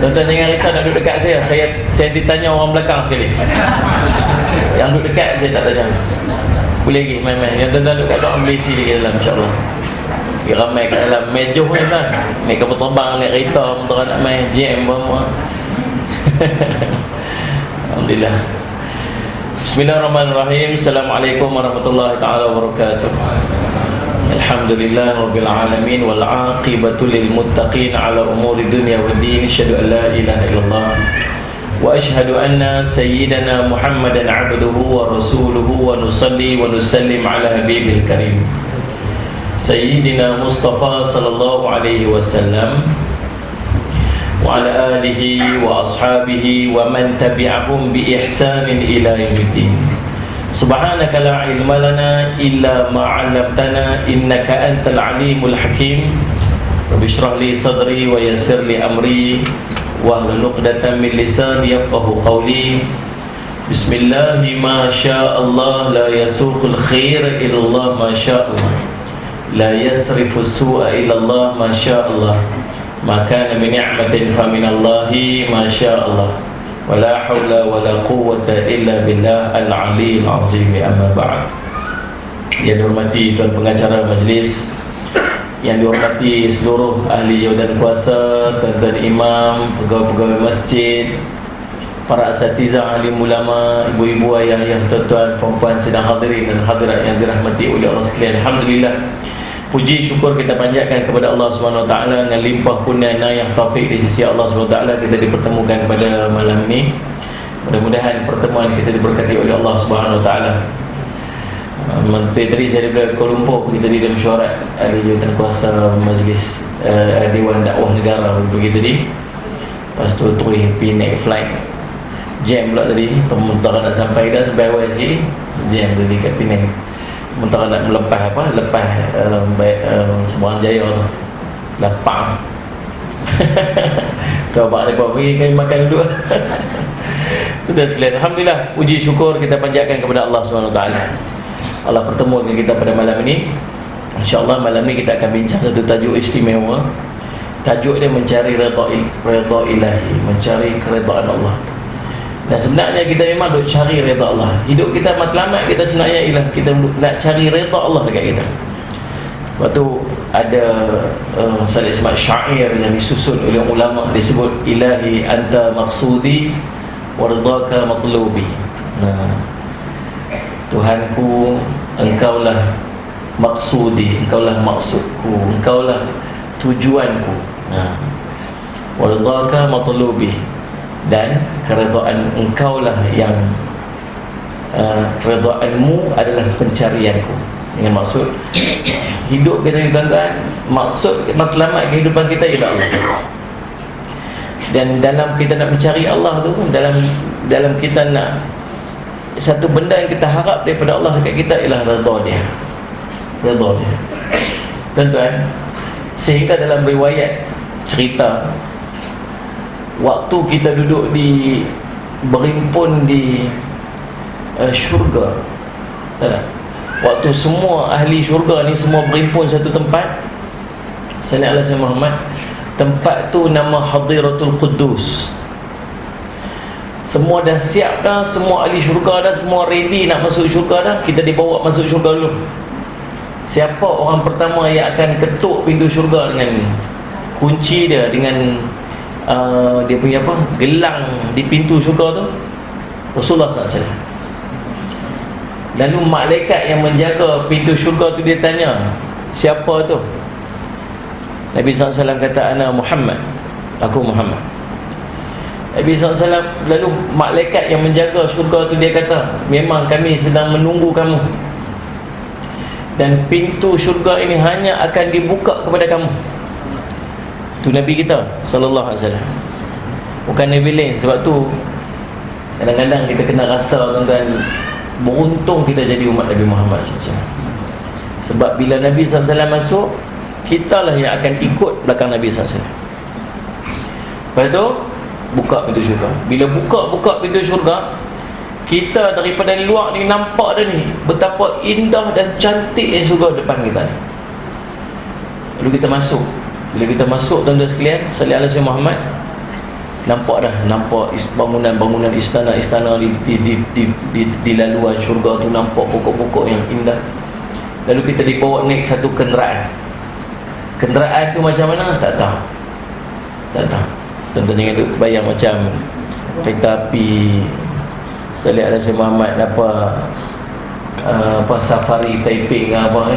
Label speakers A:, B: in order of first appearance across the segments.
A: Tuan-tuan jangan risau nak duduk dekat saya ditanya orang belakang sekali. Yang duduk dekat saya tak tanya. Boleh lagi main-main. Yang tuan-tuan duduk kat dalam ambil isi lagi dalam, insyaAllah. Ramai kat dalam meja pun kan. Naik kapal terbang, naik kereta, mereka nak main jam semua. Alhamdulillah. Bismillahirrahmanirrahim. Assalamualaikum warahmatullahi taala wabarakatuh. Alhamdulillah rabbil alamin wal aqibatu lil muttaqin ala umuri dunya waddin. Asyhadu an la ilaha illallah wa asyhadu anna sayyidana Muhammadan abduhu wa rasuluhu wa nusalli wa nusallim ala habibil karim Sayyidina Mustafa sallallahu alaihi wasallam wa ala alihi wa ashabihi wa man tabi'ahum bi ihsanin ila yaumiddin. Subhanaka la ilma lana illa ma 'allamtana innaka antal alimul hakim. Rabbi shrah li sadri wa yassir li amri wahlul 'uqdatam min lisani yafqahu qawli. Bismillahi ma syaa Allah la yasuqul khair illa Allah ma syaa Allah. La yasrifu su'a illa Allah ma syaa Allah. Ma kana min ni'matin fa min Allahi ma syaa Allah. Wa la hawla wa la quwwata illa billah al-'aliyyil 'azim. Amma ba'd. Yang dihormati tuan pengacara majlis, yang dihormati seluruh ahli jawatan kuasa, tuan-tuan imam, pegawai-pegawai masjid, para asatizah, alim ulama, ibu-ibu, ayah, tuan-tuan, perempuan sedang hadirin dan hadirat yang dirahmati oleh Allah sekalian. Alhamdulillah, puji syukur kita panjatkan kepada Allah SWT dengan limpah kurnia yang taufik di sisi Allah SWT. Kita dipertemukan pada malam ini. Mudah-mudahan pertemuan kita diberkati oleh Allah SWT. Menteri tadi saya daripada Kuala Lumpur pergi tadi dalam mesyuarat ahli jawatan kuasa majlis Dewan Dakwah Negara pergi tadi. Lepas tu terus pergi naik flight, jam pula tadi. Mentara nak sampai dah, sampai awal sikit jam tadi kat Penang. Mentara nak melepas Seberang Jaya tu lapang. Kau abang ada kau pergi kami makan dulu. Betul sekalian. Alhamdulillah, puji syukur kita panjatkan kepada Allah SWT. Allah pertemuan dengan kita pada malam ini. InsyaAllah malam ni kita akan bincang satu tajuk istimewa. Tajuk dia mencari redha ilahi, mencari keredaan Allah. Dan sebenarnya kita memang duk cari redha Allah. Hidup kita matlamat kita sebenarnya ialah kita nak cari redha Allah dekat kita. Sebab tu ada satu semak syair yang disusun oleh ulama, disebut ilahi anta maqsudi wa ridhaka matlubi. Tuhanku, engkaulah maksudi, engkaulah maksudku, engkaulah tujuanku. Wa ridhaka matlubi, dan keredaan engkaulah yang keredaanmu adalah pencarianku. Dengan maksud hidup kita ni tuan-tuan, maksud matlamat kehidupan kita ialah Allah. Dan dalam kita nak mencari Allah tu, dalam kita nak satu benda yang kita harap daripada Allah dekat kita ialah redha dia. Redha dia, tuan-tuan. Sehingga dalam riwayat cerita, waktu kita duduk berimpun di syurga, waktu semua ahli syurga ni semua berimpun satu tempat, sallallahu alaihi Muhammad, tempat tu nama Hadiratul Quddus. Semua dah siap dah, semua ahli syurga dah, semua ready nak masuk syurga dah. Kita dibawa masuk syurga dulu. Siapa orang pertama yang akan ketuk pintu syurga dengan kunci dia, dengan dia punya gelang di pintu syurga tu? Rasulullah SAW. Lalu malaikat yang menjaga pintu syurga tu dia tanya, siapa tu? Nabi SAW kata, ana Muhammad, aku Muhammad. Nabi SAW, lalu malaikat yang menjaga syurga tu dia kata, memang kami sedang menunggu kamu, dan pintu syurga ini hanya akan dibuka kepada kamu. Tu Nabi kita sallallahu alaihi wasallam, bukan Nabi lain. Sebab tu kadang-kadang kita kena rasa tuan-tuan, beruntung kita jadi umat Nabi Muhammad SAW. Sebab bila Nabi SAW masuk, kitalah yang akan ikut belakang Nabi SAW. Lepas tu buka pintu syurga. Bila buka pintu syurga, kita daripada luar ni nampak dah ni betapa indah dan cantiknya syurga depan kita ni. Lalu kita masuk. Bila kita masuk, tuan-tuan sekalian, sallallahu alaihi Muhammad, nampak dah, nampak bangunan-bangunan istana-istana di laluan syurga tu, nampak pokok-pokok yang indah. Lalu kita dibawa naik satu kenderaan. Kenderaan tu macam mana? Tak tahu. Tuan-tuan jangan duk bayang macam kereta api Salih Al-Hasan Muhammad apa safari Taiping ke apa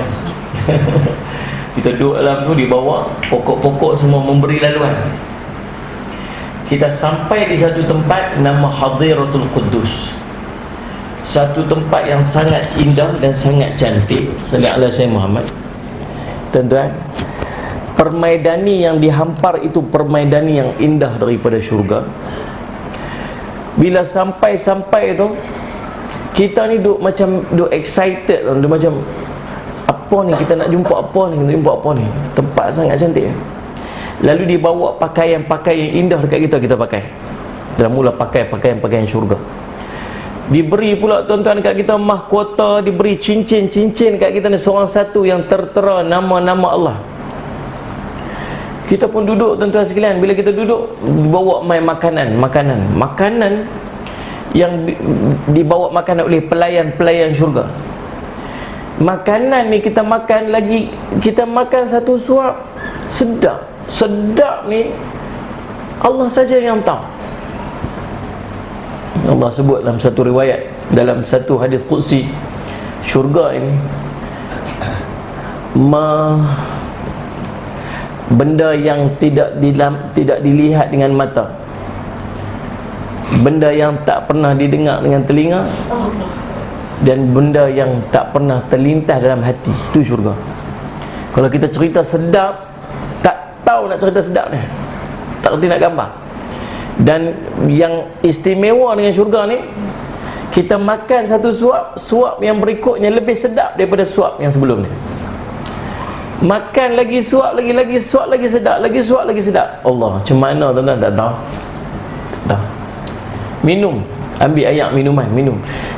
A: kita duduk dalam tu, dibawa pokok-pokok semua memberi laluan. Kita sampai di satu tempat nama Hadiratul Quddus, satu tempat yang sangat indah dan sangat cantik. Salih Al-Hasan Muhammad. Tuan-tuan, permaidani yang dihampar itu permaidani yang indah daripada syurga. Bila sampai tu, kita ni duk excited, duk macam apa ni, kita nak jumpa apa ni, tempat sangat cantik. Lalu dibawa pakaian-pakaian indah dekat kita pakai. Dalam mula pakai pakaian syurga. Diberi pula tuan-tuan dekat kita mahkota, diberi cincin-cincin dekat kita ni, seorang satu yang tertera nama-nama Allah. Kita pun duduk tuan-tuan sekalian. Bila kita duduk, dibawa main makanan yang dibawa makanan oleh pelayan-pelayan syurga. Makanan ni kita makan lagi, kita makan satu suap, sedap ni Allah saja yang tahu. Allah sebut dalam satu riwayat, dalam satu hadis qudsi, syurga ini benda yang tidak dilihat dengan mata, benda yang tak pernah didengar dengan telinga, dan benda yang tak pernah terlintas dalam hati, itu syurga. Kalau kita cerita sedap, tak tahu nak cerita sedap ni, tak kerti nak gambar. Dan yang istimewa dengan syurga ni, kita makan satu suap yang berikutnya lebih sedap daripada suap yang sebelum ni. Makan lagi suap lagi suap lagi sedap, lagi suap lagi sedap. Allah, macam mana tuan-tuan tak tahu? Tak. Minum, ambil air minuman,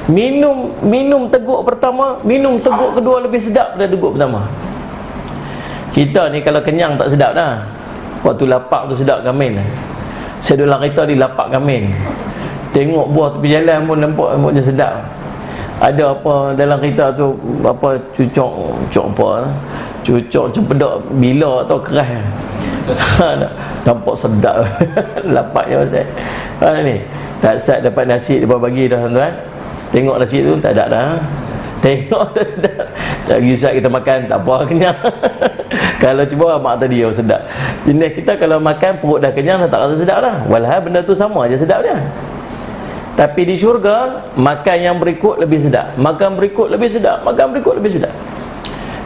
A: minum teguk pertama, minum teguk kedua lebih sedap daripada teguk pertama. Kita ni kalau kenyang tak sedap dah. Waktu lapar tu sedap gamin. Saya duduk dalam kereta di lapak gamin, tengok buah tepi jalan pun nampak macam sedap. Ada apa dalam kereta tu, apa cucuk cempedak bila atau keras nampak sedap. Lapaknya pasal ni tak sat dapat nasi dia bagi dah tuan-tuan. Tengok nasi tu tak ada dah, tengok dah sedap. Lagi usah kita makan tak apa, kenyang. Kalau cuba mak tadi yang sedap. Jenis kita kalau makan perut dah kenyang dah tak rasa sedap dah. Walhal benda tu sama aja sedap dia. Tapi di syurga, makan yang berikut lebih sedap, makan berikut lebih sedap, makan berikut lebih sedap,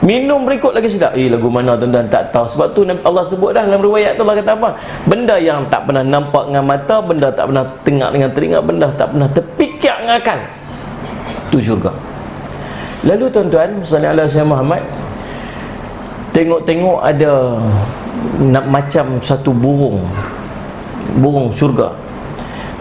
A: minum berikut lagi sedap. Lagu mana tuan-tuan tak tahu. Sebab tu Allah sebut dah dalam riwayat tu, Allah kata apa? Benda yang tak pernah nampak dengan mata, benda tak pernah dengar dengan telinga, benda tak pernah terfikir dengan akal, tu syurga. Lalu tuan-tuan, sallallahu alaihi wasallam Muhammad, tengok ada macam satu burung syurga.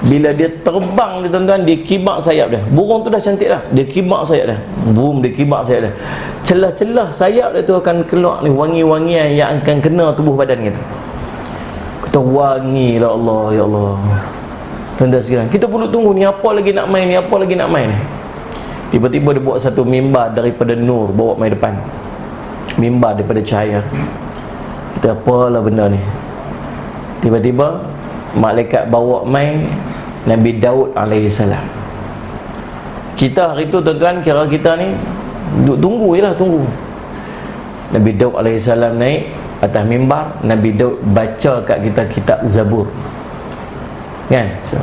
A: Bila dia terbang ni tuan-tuan, dia kibak sayap dia. Burung tu dah cantik dah, dia kibak sayap dia. Dia kibak sayap dia. Celah-celah sayap dia tu akan keluar ni wangi-wangian yang akan kena tubuh badan kita. Kita wangi lah Allah, ya Allah. Tuan-tuan sekalian, kita perlu tunggu ni apa lagi nak main, ni apa lagi nak main ni. Tiba-tiba dia buat satu mimbar daripada nur, bawa mai depan. Mimbar daripada cahaya. Kita apalah benda ni. Tiba-tiba malaikat bawa mai Nabi Daud alaihi salam. Kita hari tu tuan-tuan, kira kita ni tunggu je lah, tunggu. Nabi Daud alaihi salam naik atas mimbar, Nabi Daud baca kat kita kitab Zabur, kan? So,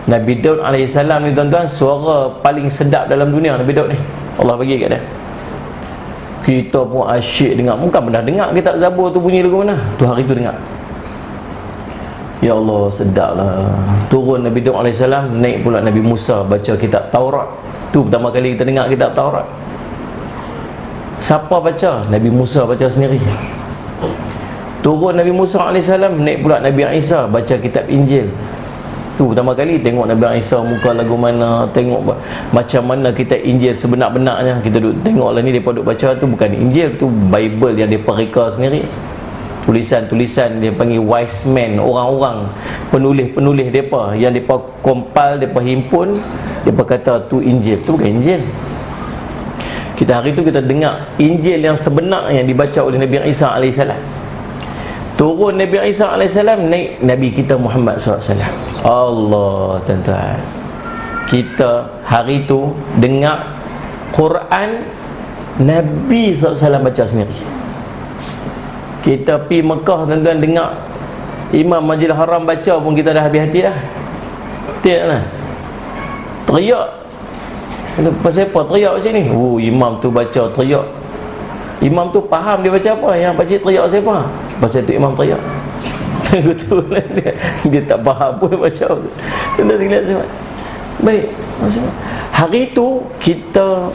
A: Nabi Daud alaihi salam ni tuan-tuan, suara paling sedap dalam dunia Nabi Daud ni, Allah bagi kat dia. Kita pun asyik dengar. Bukan pernah dengar kitab Zabur tu bunyi lagu mana, tu hari tu dengar. Ya Allah, sedaplah. Turun Nabi Daud AS, naik pula Nabi Musa baca kitab Taurat. Tu pertama kali kita dengar kitab Taurat. Siapa baca? Nabi Musa baca sendiri. Turun Nabi Musa AS, naik pula Nabi Isa baca kitab Injil. Tu pertama kali tengok Nabi Isa muka lagu mana, tengok macam mana kitab Injil sebenar-benarnya. Kita duduk tengoklah ni, mereka duduk baca tu bukan Injil, tu Bible yang mereka reka sendiri. tulisan-tulisan dia panggil wise man, orang-orang penulis-penulis depa yang depa compile, depa himpun, depa kata tu Injil. Tu bukan Injil. Kita hari tu kita dengar Injil yang sebenar yang dibaca oleh Nabi Isa AS. Turun Nabi Isa AS, naik Nabi kita Muhammad SAW. Allah, tuan-tuan, kita hari tu dengar Quran Nabi SAW baca sendiri. Kita pergi Mekah, tuan-tuan, dengar Imam Masjidil Haram baca pun kita dah habis hati dah. Tidak lah, teriak. Pasal apa teriak macam ni? Oh, imam tu baca teriak. Imam tu faham dia baca apa, yang pakcik teriak siapa? Pasal tu imam teriak. Betul lah, dia tak faham pun baca. Tanda sekalian semua. Baik, hari tu kita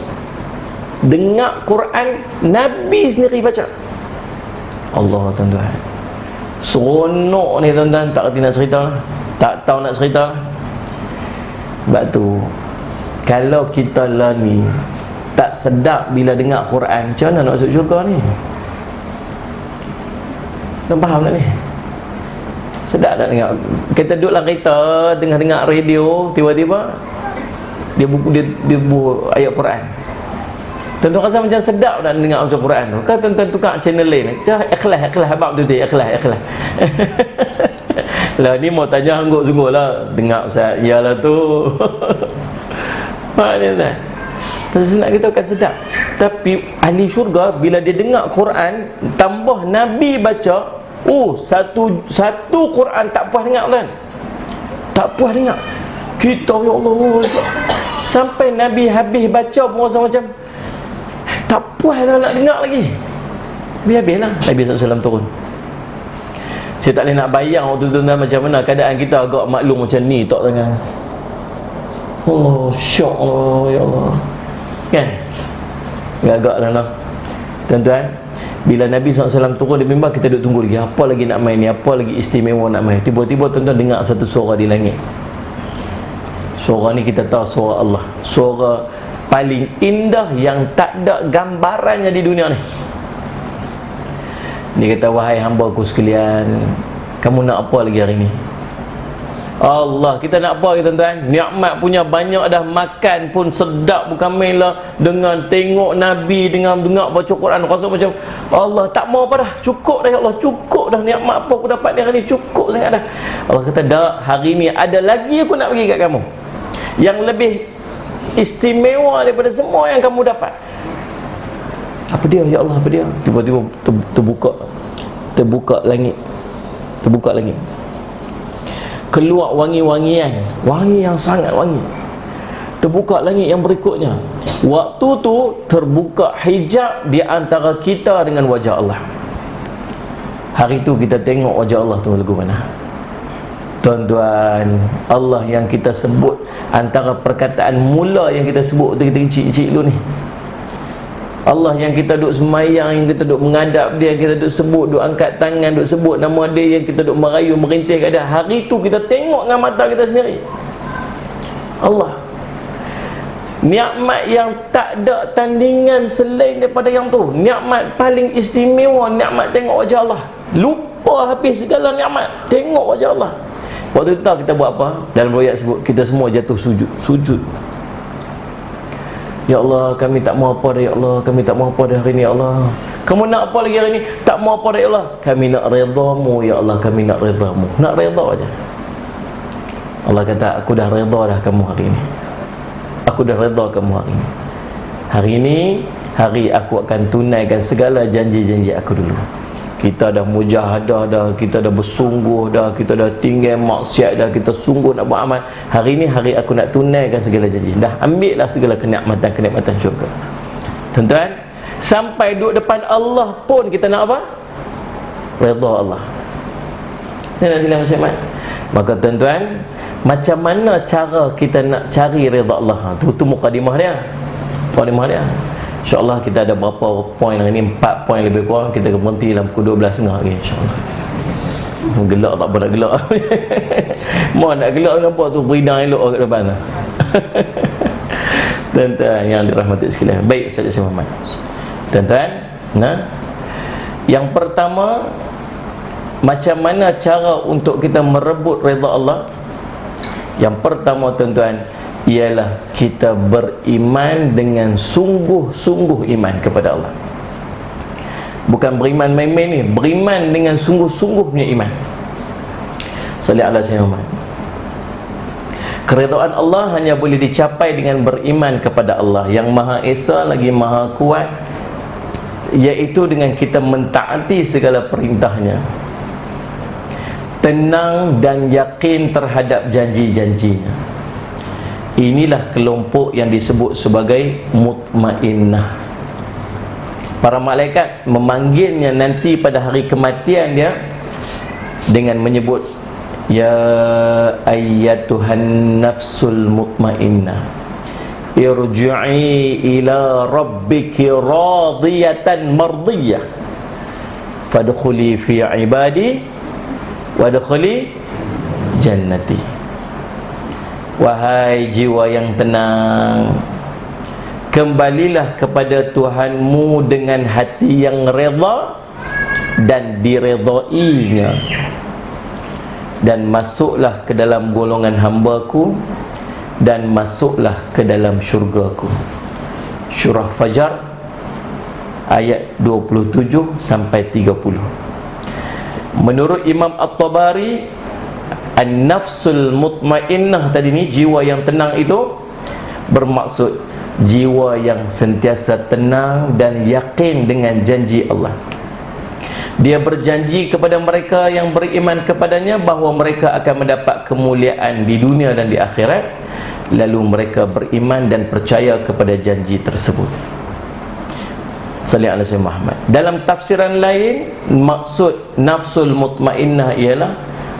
A: dengar Quran Nabi sendiri baca. Allah, tuan-tuan, seronok ni, tuan-tuan, tak kerti nak cerita, tak tahu nak cerita. Sebab tu kalau kita lah ni tak sedap bila dengar Quran, macam mana nak masuk syurga ni? Tak faham tak ni? Sedap tak dengar? Kita duduk dalam kereta, dengar radio, tiba-tiba dia buku ayat Quran. Tuan-tuan rasa macam sedap tak dengar macam Quran tu? Kan tuan-tuan tukar channel lain, ikhlas abang tu ikhlas. Lah ni mau tanya sungguh lah, dengar Ustaz, iyalah tu. Maknanya pasal sunat kita akan sedap. Tapi ahli syurga bila dia dengar Quran tambah Nabi baca, satu Quran tak puas dengar, kan? Tak puas dengar. Kita, ya Allah, sampai Nabi habis baca pun rasa macam tak puas dah nak dengar lagi. Habislah Nabi SAW turun. Saya tak boleh nak bayang waktu tu macam mana keadaan kita, agak maklum macam ni tak tangan. Oh, syok Allah, ya Allah. Kan? Agak lah. Tuan-tuan, bila Nabi SAW turun di mimbar, kita duduk tunggu lagi. Apa lagi nak main ni? Apa lagi istimewa nak main? Tiba-tiba tuan-tuan dengar satu suara di langit. Suara ni kita tahu suara Allah. Suara paling indah yang tak ada gambarannya di dunia ni. Dia kata, wahai hamba-Ku sekalian, kamu nak apa lagi hari ni? Allah, kita nak apa lagi, tuan-tuan? Nikmat punya banyak dah, makan pun sedap, bukan main lah. Dengan tengok Nabi, dengan dengar baca Quran, rasa macam Allah tak mau apa dah, cukup dah ya Allah, cukup dah, nikmat apa aku dapat ni hari ni, cukup sangat dah. Allah kata, dah, hari ni ada lagi aku nak bagi kat kamu yang lebih istimewa daripada semua yang kamu dapat. Apa dia ya Allah, apa dia? Tiba-tiba terbuka langit, keluar wangi-wangian, wangi yang sangat wangi. Terbuka langit yang berikutnya. Waktu tu terbuka hijab di antara kita dengan wajah Allah. Hari tu kita tengok wajah Allah tu lagu mana. Tuan-tuan, Allah yang kita sebut, antara perkataan mula yang kita sebut tu, kita kecil-kecil dulu ni, Allah yang kita duk semayang, yang kita duk menghadap dia, yang kita duk sebut, duk angkat tangan, duk sebut nama dia, yang kita duk merayu, merintih kat dia. Hari tu kita tengok dengan mata kita sendiri Allah. Nikmat yang tak ada tandingan selain daripada yang tu. Nikmat paling istimewa, nikmat tengok wajah Allah. Lupa habis segala nikmat, tengok wajah Allah. Waktu tu kita buat apa? Dalam riwayat sebut, kita semua jatuh sujud. Ya Allah, kami tak mau apa dah ya Allah, kami tak mau apa dah hari ni ya Allah. Kamu nak apa lagi hari ni? Tak mau apa dah ya Allah. Kami nak redha-Mu ya Allah, kami nak redha-Mu. Nak redha aja. Allah kata, aku dah redha dah kamu hari ni. Aku dah redha kamu hari ni. Hari ni hari aku akan tunaikan segala janji-janji aku dulu. Kita dah mujahadah dah, kita dah bersungguh dah, kita dah tinggal maksiat dah, kita sungguh nak buat amal. Hari ni hari aku nak tunaikan segala janji. Dah ambil lah segala kenikmatan syurga. Tuan-tuan, sampai duduk depan Allah pun kita nak apa? Redha Allah. Ni nak sila masyamat. Maka tuan-tuan, macam mana cara kita nak cari redha Allah? Tu mukadimah dia. InsyaAllah kita ada berapa poin hari ni? 4 poin lebih kurang. Kita berhenti dalam pukul 12.30 lagi, insyaAllah. Gelak tak apa nak gelak. Mau nak gelak kenapa tu? Beridang elok kat depan. Tuan-tuan yang dirahmati sekalian. Baik, saya Muhammad. Tuan-tuan, yang pertama, macam mana cara untuk kita merebut redha Allah? Yang pertama tuan-tuan, ialah kita beriman dengan sungguh-sungguh iman kepada Allah. Bukan beriman main-main ni, beriman dengan sungguh-sungguhnya iman. Salih ala sayyidina Muhammad. Keredaan Allah hanya boleh dicapai dengan beriman kepada Allah yang Maha Esa lagi Maha Kuat, iaitu dengan kita mentaati segala perintahnya, tenang dan yakin terhadap janji-janjinya. Inilah kelompok yang disebut sebagai mutmainnah. Para malaikat memanggilnya nanti pada hari kematian dia dengan menyebut, ya ayyatuhan nafsul mutmainnah, irji'i ila rabbiki radiyatan mardiyah fadkhuli fi ibadi wadkhuli jannati. Wahai jiwa yang tenang, kembalilah kepada Tuhanmu dengan hati yang reda dan diredainya, dan masuklah ke dalam golongan hamba-Ku, dan masuklah ke dalam syurga-Ku. Surah Fajar ayat 27 sampai 30. Menurut Imam At-Tabari, an-nafsul mutmainnah tadi ni, jiwa yang tenang itu bermaksud jiwa yang sentiasa tenang dan yakin dengan janji Allah. Dia berjanji kepada mereka yang beriman kepadanya bahawa mereka akan mendapat kemuliaan di dunia dan di akhirat. Lalu mereka beriman dan percaya kepada janji tersebut. Sallallahu alaihi Muhammad. Dalam tafsiran lain, maksud nafsul mutmainnah ialah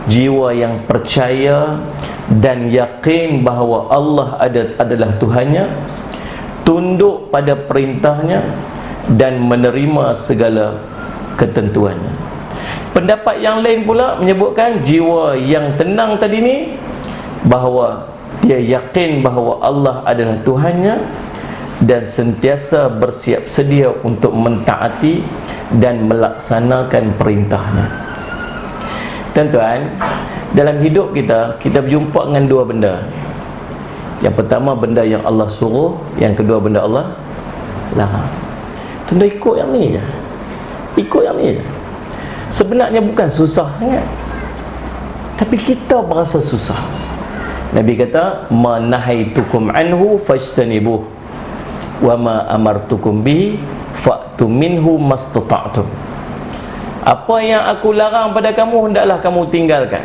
A: jiwa yang percaya dan yakin bahawa Allah adalah Tuhannya, tunduk pada perintahnya dan menerima segala ketentuannya. Pendapat yang lain pula menyebutkan jiwa yang tenang tadi ni bahawa dia yakin bahawa Allah adalah Tuhannya dan sentiasa bersiap sedia untuk mentaati dan melaksanakan perintahnya. Tuan-tuan, dalam hidup kita berjumpa dengan dua benda. Yang pertama benda yang Allah suruh, yang kedua benda Allah larang. Tuan-tuan ikut yang ni je. Ikut yang ni je. Sebenarnya bukan susah sangat, tapi kita berasa susah. Nabi kata, ma nahaitukum anhu fajtanibuh wa ma amartukum bihi fa'tu minhu mastata'tum. Apa yang aku larang pada kamu, hendaklah kamu tinggalkan.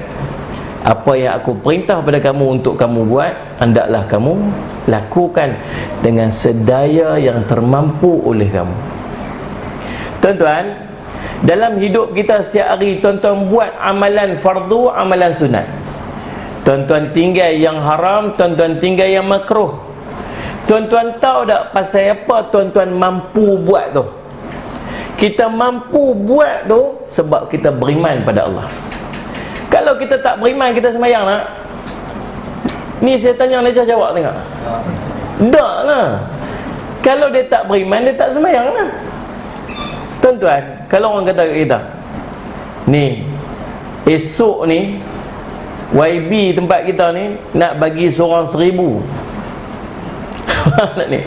A: Apa yang aku perintah pada kamu untuk kamu buat, hendaklah kamu lakukan dengan sedaya yang termampu oleh kamu. Tuan-tuan, dalam hidup kita setiap hari, tuan-tuan buat amalan fardu, amalan sunat. Tuan-tuan tinggal yang haram, tuan-tuan tinggal yang makruh. Tuan-tuan tahu tak pasal apa tuan-tuan mampu buat tu? Kita mampu buat tu sebab kita beriman pada Allah. Kalau kita tak beriman, kita sembahyang nak? Ni saya tanya Najah jawab tengok. Tak lah. Kalau dia tak beriman, dia tak sembahyang lah. Tuan-tuan, kalau orang kata kat kita, ni esok ni YB tempat kita ni nak bagi seorang 1,000. Ni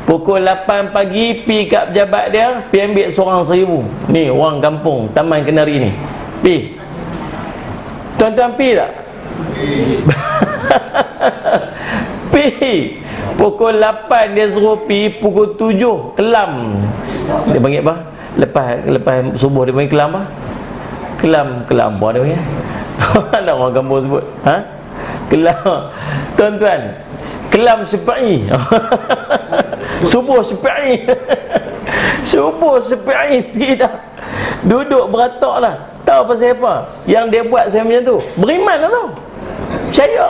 A: pukul 8 pagi pi kat pejabat dia, pi ambil seorang 1,000. Ni orang kampung Taman Kenari ni, pi. Tuan-tuan pi tak? Pi. Pukul 8 dia suruh pi, pukul 7 kelam. Dia panggil apa? Lepas subuh dia panggil kelam apa? Kelam apa dia panggil? Ada orang kampung sebut. Ha? Kelam. Tuan-tuan, kelam sepai. Subuh sepai. Subuh sepai pi dah. Duduk beratak lah. Tahu pasal apa? Yang dia buat saya macam tu, beriman lah tu. Percaya.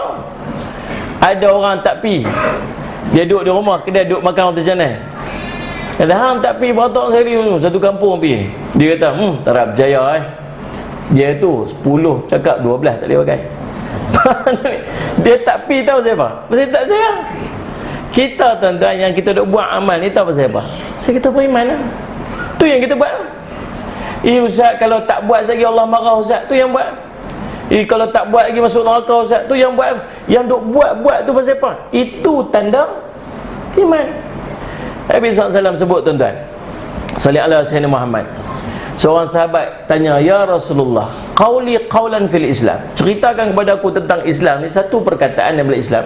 A: Ada orang tak pi, dia duduk di rumah, kedai duduk makan hotel channel. Kata, hang tak pi beratak sekali, satu kampung pi. Dia kata, tak nak percaya Dia tu 10 cakap 12 tak boleh pakai. Dia tak pi, tahu siapa? Pasal tak percaya. Kita tuan-tuan yang kita duk buat amal ni, tahu pasal apa? Sebab kita beriman lah. Tu yang kita buat. Ustaz, kalau tak buat lagi Allah marah Ustaz, tu yang buat. Kalau tak buat lagi masuk neraka Ustaz, tu yang buat. Yang duk buat tu pasal apa? Itu tanda iman. Nabi SAW sebut, tuan-tuan, salli ala sayyidina Muhammad. Seorang sahabat tanya, ya Rasulullah, qauli qaulan fil Islam, ceritakan kepada aku tentang Islam ni, satu perkataan daripada Islam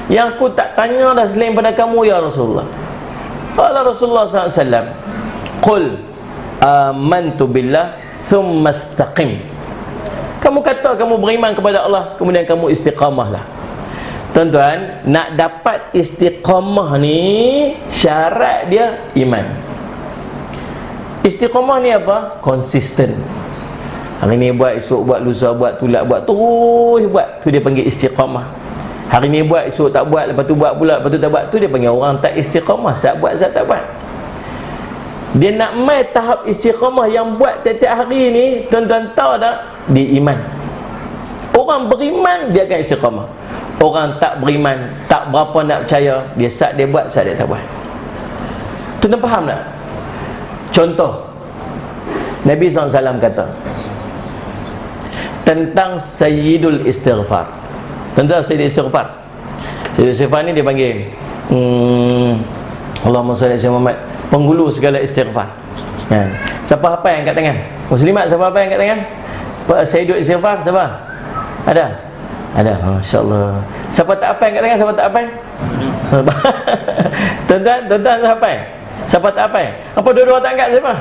A: yang aku tak tanya dah selain pada kamu ya Rasulullah. Qala Rasulullah SAW, qul amantu billah thumma istaqim. Kamu kata kamu beriman kepada Allah, kemudian kamu istiqamahlah. Tuan-tuan, nak dapat istiqamah ni syarat dia iman. Istiqamah ni apa? Konsisten. Hari ni buat, esok buat, lusa buat, tulak buat, terus buat, tu dia panggil istiqamah. Hari ni buat, esok tak buat, lepas tu buat pula, lepas tu tak buat, tu dia panggil orang tak istiqamah. Sat buat, sat tak buat. Dia nak mai tahap istiqamah yang buat tiap-tiap hari ni, tuan-tuan tahu tak? Di iman. Orang beriman dia akan istiqamah. Orang tak beriman, tak berapa nak percaya, dia sat dia buat, sat dia tak buat. Tuan-tuan faham tak? Contoh, Nabi SAW kata tentang Sayyidul Istighfar. Tentang Sayyidul Istighfar. Sayyidul Istighfar ni dia panggil Allahumma salli ala Muhammad, penghulu segala istighfar. Siapa apa yang angkat tangan? Muslimat, siapa apa yang angkat tangan? Sayyidul Istighfar, siapa? Ada? Ada, masya-Allah. Siapa tak apa yang angkat tangan? Siapa tak apa? Tuan-tuan siapa? Siapa tak apa? Apa dua-dua tak angkat siapa?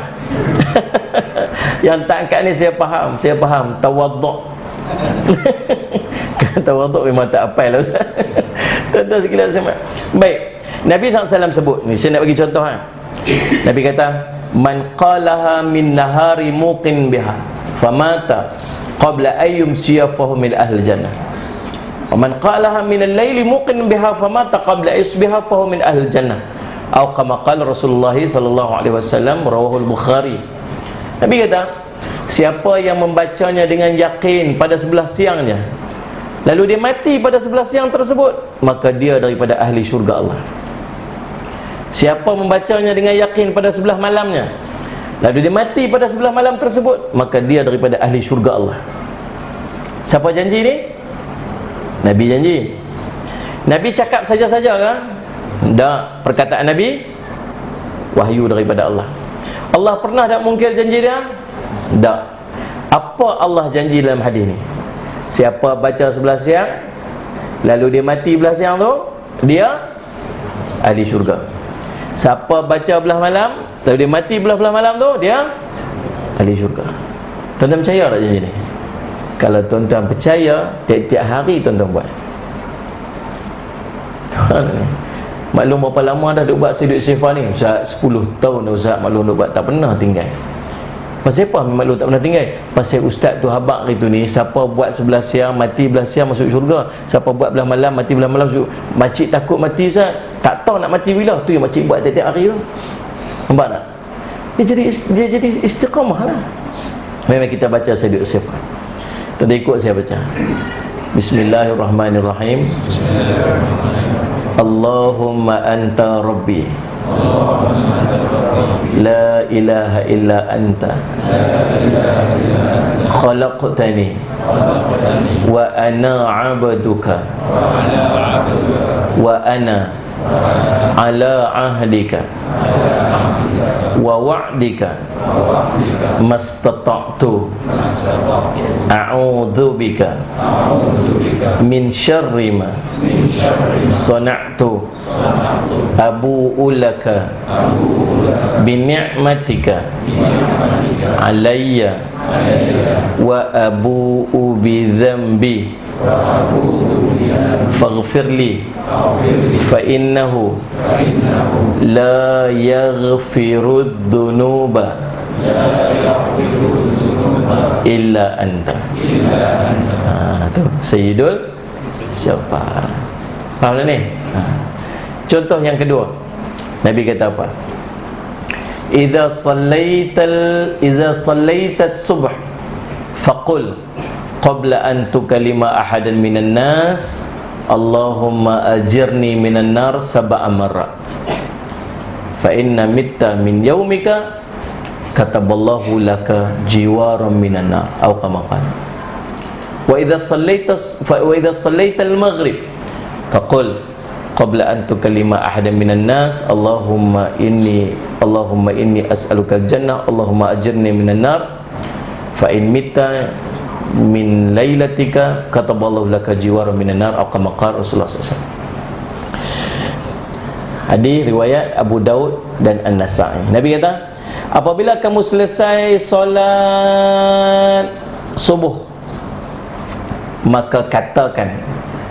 A: Yang tak angkat ni saya faham. Tawaduk. Tawaduk memang tak apa lah Ustaz. Tuan-tuan sekalian semua. Baik, Nabi SAW sebut ni, saya nak bagi contoh Nabi kata, man qalaha min nahari muqin biha famata qabla ayyum siyafahu min ahli jannah. Wa man qalaha min al-laili muqin biha famata qabla isbiha fahu min ahli jannah. Atau kama qala Rasulullah sallallahu alaihi wasallam, rawahul Bukhari. Nabi kata, siapa yang membacanya dengan yakin pada sebelah siangnya, lalu dia mati pada sebelah siang tersebut, maka dia daripada ahli syurga Allah. Siapa membacanya dengan yakin pada sebelah malamnya, lalu dia mati pada sebelah malam tersebut, maka dia daripada ahli syurga Allah. Siapa janji ni? Nabi janji. Nabi cakap saja-saja kan? Tak, perkataan Nabi wahyu daripada Allah. Allah pernah tak mungkir janji dia? Tak. Apa Allah janji dalam hadis ni? Siapa baca sebelah siang, lalu dia mati belah siang tu, dia ahli syurga. Siapa baca belah malam, lalu dia mati belah malam tu, dia ahli syurga. Tuan-tuan percaya tak janji ni? Kalau tuan-tuan percaya, tiap-tiap hari tuan-tuan buat. Maklum berapa lama dah duk buat Sayyidul Istighfar ni? Ustaz, 10 tahun dah Ustaz maklum duk buat, tak pernah tinggal. Pasal apa maklum tak pernah tinggal? Pasal ustaz tu habaq itu ni, siapa buat sebelah siang, mati belah siang masuk syurga. Siapa buat belah malam, mati belah malam masuk. Makcik takut mati Ustaz, tak tahu nak mati bila. Tu yang makcik buat tiap-tiap hari tu. Nampak tak? Dia jadi istiqamah lah. Memang kita baca Sayyidul Istighfar. Tuan ikut saya baca. Bismillahirrahmanirrahim. Allahumma anta rabbi, la ilaha illa anta, khalaqtani wa ana abduka wa ana ala ahdika wa wa'dika mastata'tu a'udzu bika min syarri ma sana'tu abu'u laka bi ni'matika alayya wa abu'u bi dhanbi faghfirli fa innahu la yaghfiru dhunuba illa anta. Tu Sayyidul Istighfar. Faham tak ni? Contoh yang kedua, Nabi kata apa? Idza sallaita subh faqul qabla an tukallima ahadan minan nas Allahumma ajirni minan nar sab'a marrat fa inna mitta min yaumika kataballahu laka jiwaran minan nar atau kama qala. Wa idza sallaita al-maghrib faqul qabla an tukallima ahadan minan nas Allahumma inni as'aluka al-jannah Allahumma ajirni minan nar fa in mitta min lailatika kataballahu laka jiwaran minan nar atau kama qala Rasulullah SAW. Hadis riwayat Abu Daud dan An-Nasa'i. Nabi kata, apabila kamu selesai solat subuh, maka katakan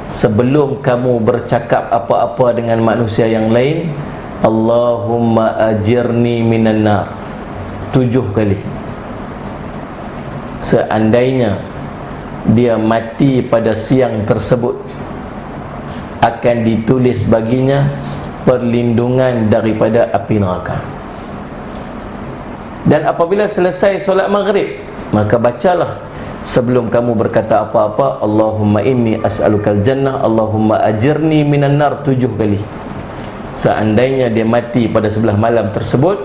A: sebelum kamu bercakap apa-apa dengan manusia yang lain, Allahumma ajirni minan nar 7 kali. Seandainya dia mati pada siang tersebut, akan ditulis baginya perlindungan daripada api neraka. Dan apabila selesai solat maghrib, maka bacalah sebelum kamu berkata apa-apa, Allahumma inni as'alukal jannah Allahumma ajirni minan nar 7 kali. Seandainya dia mati pada sebelah malam tersebut,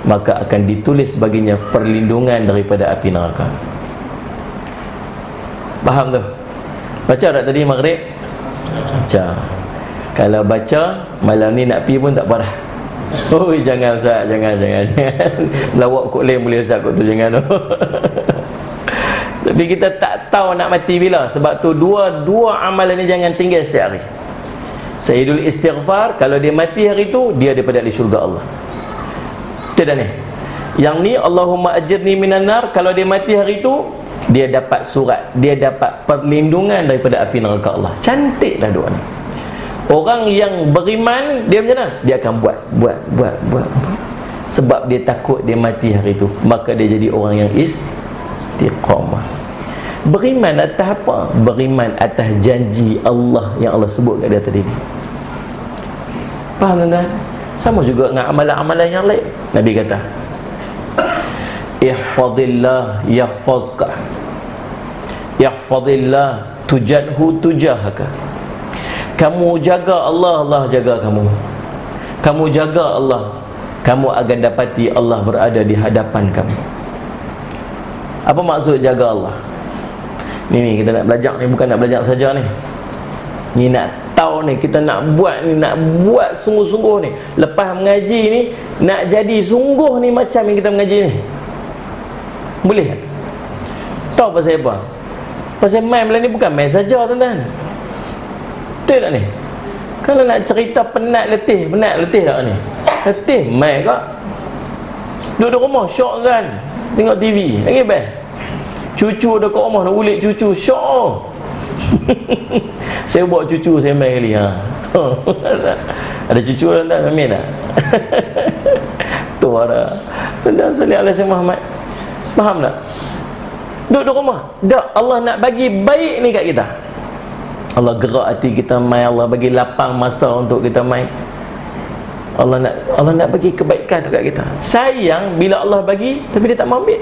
A: maka akan ditulis baginya perlindungan daripada api neraka. Faham tu? Baca tak tadi maghrib? Baca. Kalau baca malam ni nak pergi pun tak apa dah. Oh jangan Ustaz, jangan melawak kot lain boleh Ustaz kot tu, jangan. Tapi kita tak tahu nak mati bila. Sebab tu dua amalan ni jangan tinggal setiap hari. Sayyidul istighfar, kalau dia mati hari tu, dia daripada ahli syurga Allah. Betul tak ni? Yang ni Allahumma ajirni minan nar, kalau dia mati hari tu, dia dapat surat, dia dapat perlindungan daripada api neraka Allah. Cantiklah doa ni. Orang yang beriman, dia macam mana? Dia akan buat. Sebab dia takut dia mati hari tu, maka dia jadi orang yang istiqamah. Beriman atas apa? Beriman atas janji Allah yang Allah sebut kat dia tadi. Faham tuan-tuan? Sama juga dengan amalan-amalan yang lain. Nabi kata, ihfazillah yahfazka, ihfazillah tujadhu tujahaka. Kamu jaga Allah, Allah jaga kamu. Kamu jaga Allah, kamu akan dapati Allah berada di hadapan kamu. Apa maksud jaga Allah? Ni kita nak belajar ni, bukan nak belajar saja ni. Ni nak tahu ni, kita nak buat ni, nak buat sungguh-sungguh ni. Lepas mengaji ni, nak jadi sungguh ni macam yang kita mengaji ni. Boleh tak? Tahu pasal apa? Pasal main malam ni bukan main saja tuan-tuan. Betul tak ni? Kalau nak cerita penat letih tak ni? Letih main kak. Duduk rumah syok kan, tengok TV lagi best. Cucu dah kat rumah nak ulit cucu, syok. Saya buat cucu saya main kali ha. Ada cucu tuan-tuan, amin tak? Tu ada. Tuan-tuan sallallahu alaihi Muhammad. Faham tak? Duduk rumah. Dak, Allah nak bagi baik ni kat kita. Allah gerak hati kita main, Allah bagi lapang masa untuk kita main. Allah nak bagi kebaikan dekat kita. Sayang bila Allah bagi tapi dia tak mau ambil.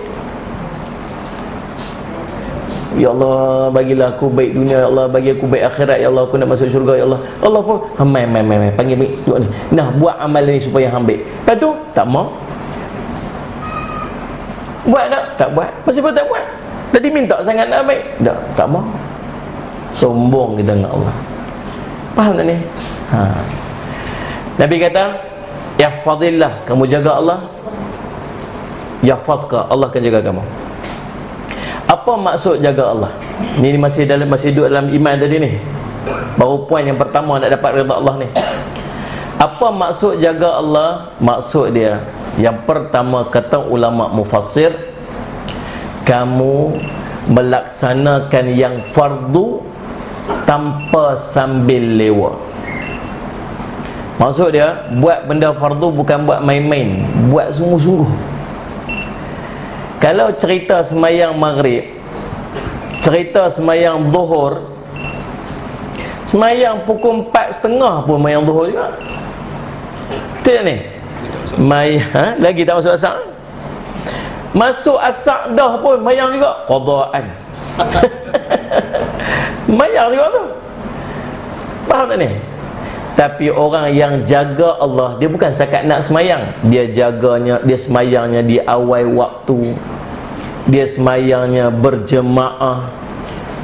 A: Ya Allah, bagilah aku baik dunia, ya Allah bagi aku baik akhirat, ya Allah aku nak masuk syurga, ya Allah. Allah pun main panggil baik doa ni. Nah, buat amalan ni supaya ambil. Lepas tu tak mau. Buat tak buat. Pasal apa tak buat? Tadi minta sangat nak baik. Tak mau. Sombong kita dengan Allah. Faham tak ni? Nabi kata, ihfazillah, kamu jaga Allah, yahfazka, Allah akan jaga kamu. Apa maksud jaga Allah? Ni masih duduk dalam iman tadi ni. Baru poin yang pertama nak dapat redha Allah ni. Apa maksud jaga Allah? Maksud dia, yang pertama kata ulama mufassir, kamu melaksanakan yang fardu tanpa sambil lewa. Maksud dia, buat benda fardu bukan buat main-main, buat sungguh-sungguh. Kalau cerita semayang maghrib, cerita semayang zuhur, semayang pukul 4.30 pun semayang zuhur juga. Betul tak ni? Lagi tak masuk asar. Masuk asar dah pun semayang juga, qadaan. Mayang juga tu. Faham tak ni? Tapi orang yang jaga Allah, dia bukan sekat nak semayang, dia jaganya, dia semayangnya di awal waktu, dia semayangnya berjemaah,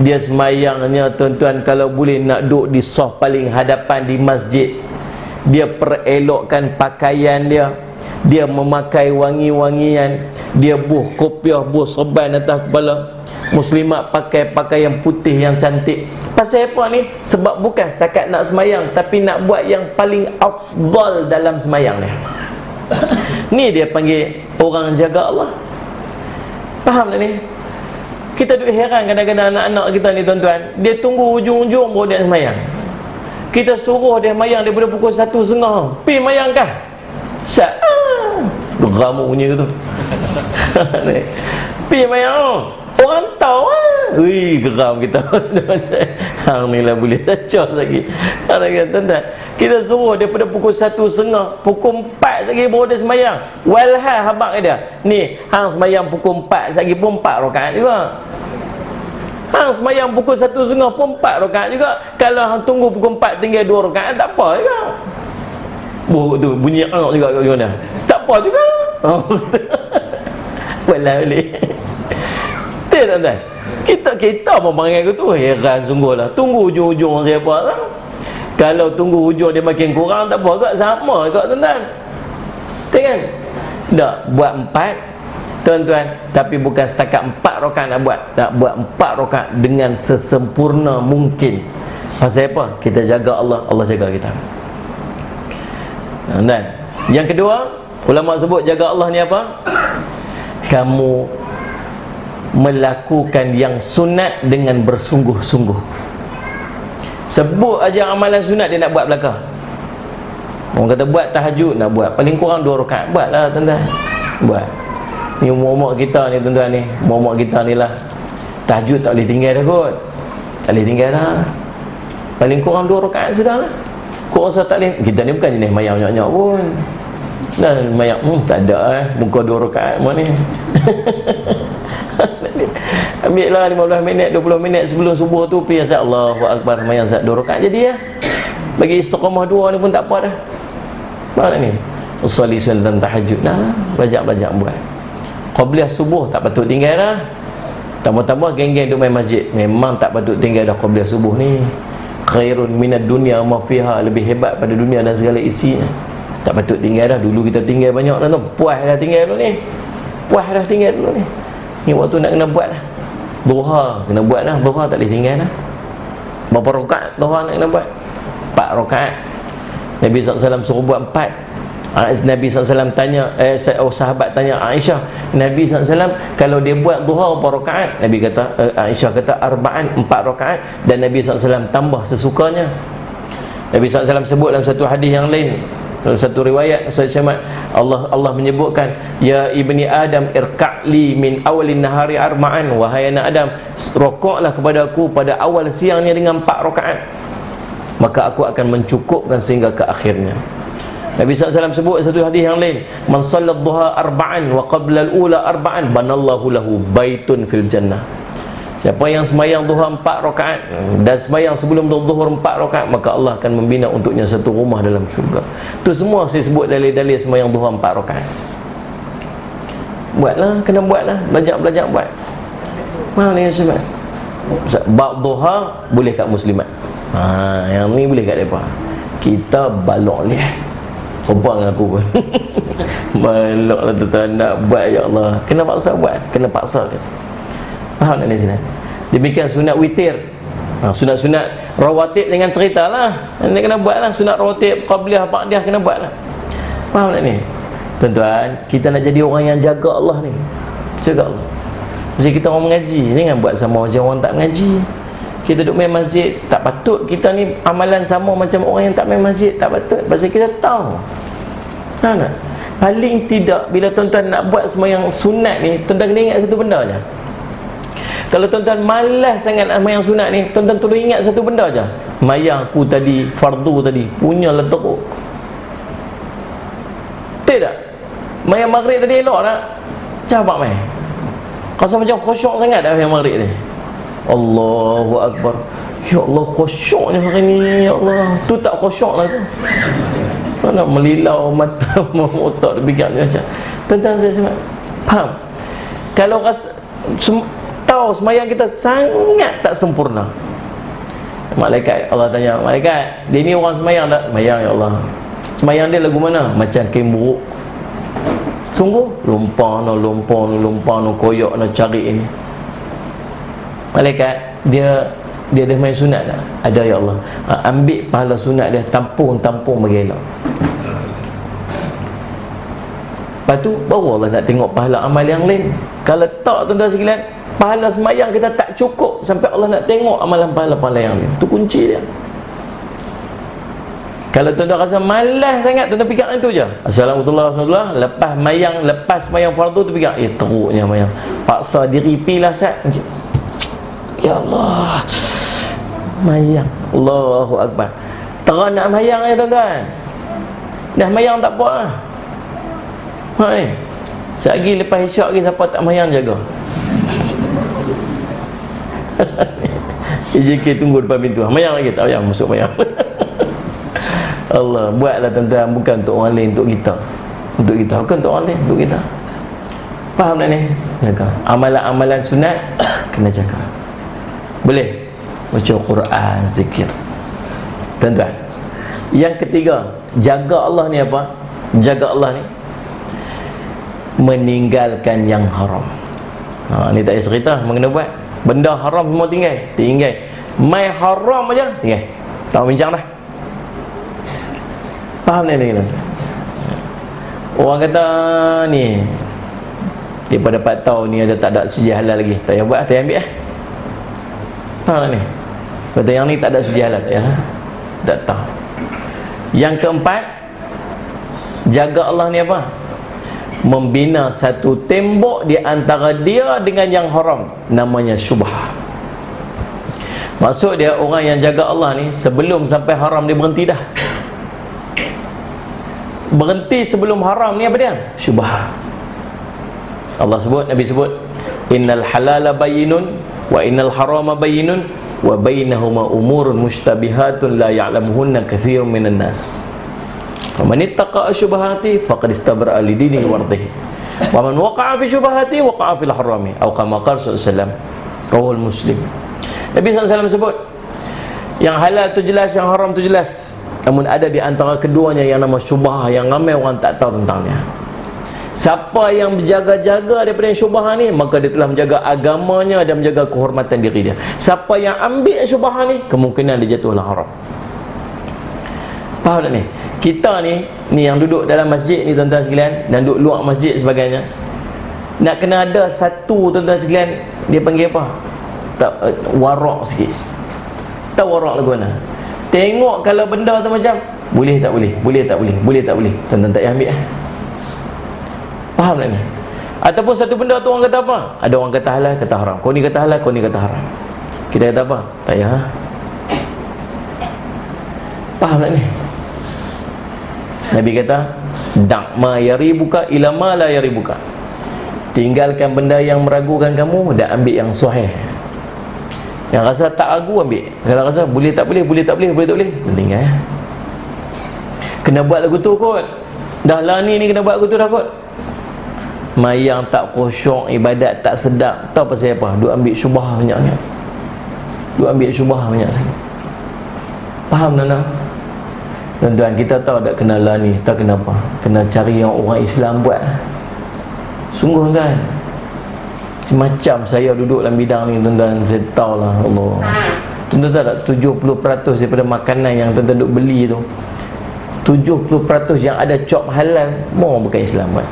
A: dia semayangnya tuan-tuan kalau boleh nak duduk di saf paling hadapan di masjid, dia perelokkan pakaian dia, dia memakai wangi-wangian, dia buh kopiah, buh serban atas kepala. Muslimat pakai pakaian putih yang cantik. Pasal apa ni? Sebab bukan setakat nak semayang, tapi nak buat yang paling afdal dalam semayang ni. Ni dia panggil orang jaga Allah. Faham tak ni? Kita duk heran kadang-kadang anak-anak kita ni tuan-tuan, dia tunggu hujung-hujung baru dia semayang. Kita suruh dia semayang daripada pukul 1:30. Pi semayang kah? Geram bunyi tu. Pi semayang. Orang tahu Ui, geram kita. Hang ni lah boleh dacah lagi. Tuan-tuan, kita suruh daripada pukul 1:30, pukul 4 lagi baru dia semayang. Walhal habaq dia. Ni, hang semayang pukul 4 lagi pun 4 rakaat juga. Hang semayang pukul 1:30 pun 4 rakaat juga. Kalau hang tunggu pukul 4 tinggal 2 rakaat, tak apa juga. Tu bunyi anak juga kat mana. Tak apa juga. Walhal boleh. Tuan-tuan, kita pun panggil tu heran sungguh lah. Tunggu hujung-hujung siapa lah. Kalau tunggu hujung dia makin kurang, tak apa agak sama agak tuan-tuan. Kan? Tak buat 4 tuan-tuan, tapi bukan setakat 4 rakaat nak buat. Tak buat 4 rakaat dengan sesempurna mungkin. Pasal apa? Kita jaga Allah, Allah jaga kita. Tuan-tuan, yang kedua, ulama sebut jaga Allah ni apa? Kamu melakukan yang sunat dengan bersungguh-sungguh. Sebut aja amalan sunat dia nak buat belakang. Orang kata buat tahajud, nak buat paling kurang 2 rakaat, buatlah tuan-tuan. Buat. Ni umur-umur kita ni tuan-tuan ni, umur-umur kita ni lah, tahajud tak boleh tinggal dah kot. Tak boleh tinggal dah. Paling kurang 2 rakaat sudah lah. Kau rasa tak boleh? Kita ni bukan jenis mayang nyak-nyak pun. Dan mayang tak ada muka 2 rakaat mana ni. Ambil lah 15 minit, 20 minit sebelum subuh tu pergi azan Allahu Akbar, mayang azan 2 rakaat jadi ya. Bagi istiqamah 2 ni pun tak apa dah. Faham ni? Usolli sunatan tahajud dah, belajar buat. Qabliyah subuh tak patut tinggal dah. Tambah-tambah geng-geng duk main masjid, memang tak patut tinggal dah qabliyah subuh ni. Khairun minad dunya ma fiha, lebih hebat pada dunia dan segala isinya. Tak patut tinggal dah. Dulu kita tinggal banyak dah tu. Puas dah tinggal dulu ni. Puas dah tinggal dulu ni. Ni waktu nak kena buat dah. Duha kena buat dah. Duha tak boleh tinggal dah. Berapa rakaat duha nak kena buat? 4 rakaat. Nabi SAW suruh buat 4. Nabi SAW tanya, sahabat tanya Aisyah, Nabi SAW kalau dia buat duha berapa rakaat? Nabi kata, Aisyah kata arba'an, 4 rakaat. Dan Nabi SAW tambah sesukanya. Nabi SAW sebut dalam satu hadis yang lain, dalam satu riwayat Ustaz Syamad, Allah menyebutkan, ya ibni Adam irka'li min awalin nahari arba'an, wahai anak Adam, rokoklah kepada aku pada awal siangnya dengan 4 rakaat, maka aku akan mencukupkan sehingga ke akhirnya. Nabi SAW sebut satu hadis yang lain, man sallat duha arba'an wa qabla al-ula arba'an banallahu lahu baitun fil jannah. Siapa yang semayang duha 4 rakaat dan semayang sebelum zuhur 4 rakaat, maka Allah akan membina untuknya satu rumah dalam syurga. Tu semua saya sebut dalil-dalil semayang duha 4 rakaat. Buatlah, kena buatlah, belajar buat. Mana ni sebab bab duha boleh kat muslimat. Yang ni boleh kat depa. Kita balok lihat. Sombong dengan aku pun. Baloklah tuan-tuan nak buat, ya Allah. Kena paksa buat, kena paksa kan. Faham tak ni sini? Demikian sunat witir. Sunat-sunat rawatib dengan cerita lah. Ini kena buat lah. Sunat rawatib, qabliyah, ba'diyah kena buat lah. Faham tak ni? Tuan-tuan, kita nak jadi orang yang jaga Allah ni. Jaga Allah. Jadi kita orang mengaji, jangan buat sama macam orang tak mengaji. Kita duduk main masjid, tak patut kita ni amalan sama macam orang yang tak main masjid. Tak patut, pasal kita tahu. Faham tak? Paling tidak bila tuan-tuan nak buat sembahyang sunat ni, tuan-tuan kena ingat satu benda je. Kalau tuan-tuan malas sangat nak sembahyang sunat ni, tuan-tuan tolong ingat satu benda je. Mayang aku tadi, fardu tadi, punyalah teruk. Tidak? Mayang maghrib tadi elok tak? Cabak main. Rasa macam khusyuk sangat dah mayang maghrib ni. Allahu Akbar. Ya Allah, khusyuknya hari ni. Ya Allah, tu tak khusyuk lah tu. Mana melilau mata otak dia macam. Tentang saya sebab faham. Kalau rasa tahu semayang kita sangat tak sempurna. Malaikat, Allah tanya, malaikat, dia ni orang semayang tak? Semayang ya Allah. Semayang dia lagu mana? Macam kain buruk. Sungguh lumpang koyok nak cari ini. Malaikat, dia ada main sunat tak? Ada ya Allah. Ambil pahala sunat dia, tampung bagi elok. Lepas tu baru Allah nak tengok pahala amal yang lain. Kalau tak, tuan-tuan sekalian, pahala semayang kita tak cukup sampai Allah nak tengok amalan pahala-pahala yang lain. Itu kunci dia. Kalau tuan-tuan rasa malas sangat, tuan-tuan fikir itu je. Assalamualaikum, lepas semayang fardu tu fikir, teruknya semayang. Paksa diri pilah sat. Ya Allah, mayang. Allahu Akbar. Terang nak mayang ya tuan-tuan. Dah mayang tak apa lah. Ni sekejap lepas isyak lagi, siapa tak mayang jaga. JK tunggu depan pintu, mayang lagi tak mayang, masuk mayang. Allah, buatlah tuan-tuan, bukan untuk orang lain, untuk kita. Untuk kita, bukan untuk orang lain, untuk kita. Faham tak ni? Jaga amalan-amalan sunat kena jaga. Boleh baca Quran, zikir. Tuan-tuan, yang ketiga, jaga Allah ni apa? Jaga Allah ni meninggalkan yang haram. Ni tak payah cerita mengenai buat benda haram, semua tinggal mai haram aja tinggal, tak bincang dah. Faham ni lagi? Orang kata ni daripada 4 tahun ni ada tak ada sijil halal lagi, tak payah buat, tak payah ambil lah. Faham tak ni? Kata yang ni tak ada sijil halal, tak payah, tak tahu. Yang keempat, jaga Allah ni apa? Membina satu tembok di antara dia dengan yang haram, namanya syubhah. Maksud dia, orang yang jaga Allah ni sebelum sampai haram dia berhenti dah. Berhenti sebelum haram ni apa dia? Syubhah. Allah sebut, Nabi sebut, innal halala bayyinun wa innal harama bayyinun wa bainahuma umurun mushtabihatun la ya'lamuhunna katsirun minan nas. Faman ittaqa syubhati faqad istabra'a li dinihi wa irdihi. Wa man waqa'a fi syubhati waqa'a fil harami. Atau kama qala sallallahu rawahul Muslim. Nabi SAW sebut, yang halal tu jelas, yang haram tu jelas. Namun ada di antara keduanya yang nama syubhah, yang ramai orang tak tahu tentangnya. Siapa yang berjaga-jaga daripada syubhah ni, maka dia telah menjaga agamanya dan menjaga kehormatan diri dia. Siapa yang ambil syubhah ni, kemungkinan dia jatuh dalam haram. Faham tak ni? Kita ni yang duduk dalam masjid ni tuan-tuan sekalian, dan duduk luar masjid sebagainya, nak kena ada satu tuan-tuan sekalian, dia panggil apa? Tak, warak sikit. Tak warak lagu mana? Tengok kalau benda tu macam boleh tak boleh, boleh tak boleh, boleh tak boleh, tuan-tuan tak payah ambil lah. Faham tak ni? Ataupun satu benda tu orang kata apa? Ada orang kata halal, kata haram. Kau ni kata halal, kau ni kata haram. Kita kata apa? Tak payah. Faham tak ni? Nabi kata, dak ma yaribuka ila ma la yaribuka. Tinggalkan benda yang meragukan kamu dan ambil yang sahih. Yang rasa tak ragu ambil. Kalau rasa boleh tak boleh, boleh tak boleh, boleh tak boleh, tinggal ya. Kena buat lagu tu kot. Dah lani ni kena buat lagu tu dah kot. Mayang tak khusyuk, ibadat tak sedap. Tahu pasal apa? Duk ambil syubhah banyak-banyak. Duk ambil syubhah banyak sangat. Faham tak? Tuan-tuan, kita tahu tak kena lani, tak kenapa. Kena cari yang orang Islam buat. Sungguh kan? Macam saya duduk dalam bidang ni tuan-tuan, saya tahu lah Allah. Tuan-tuan tahu tak 70% daripada makanan yang tuan-tuan duk beli tu, 70% yang ada cop halal, orang bukan Islam buat.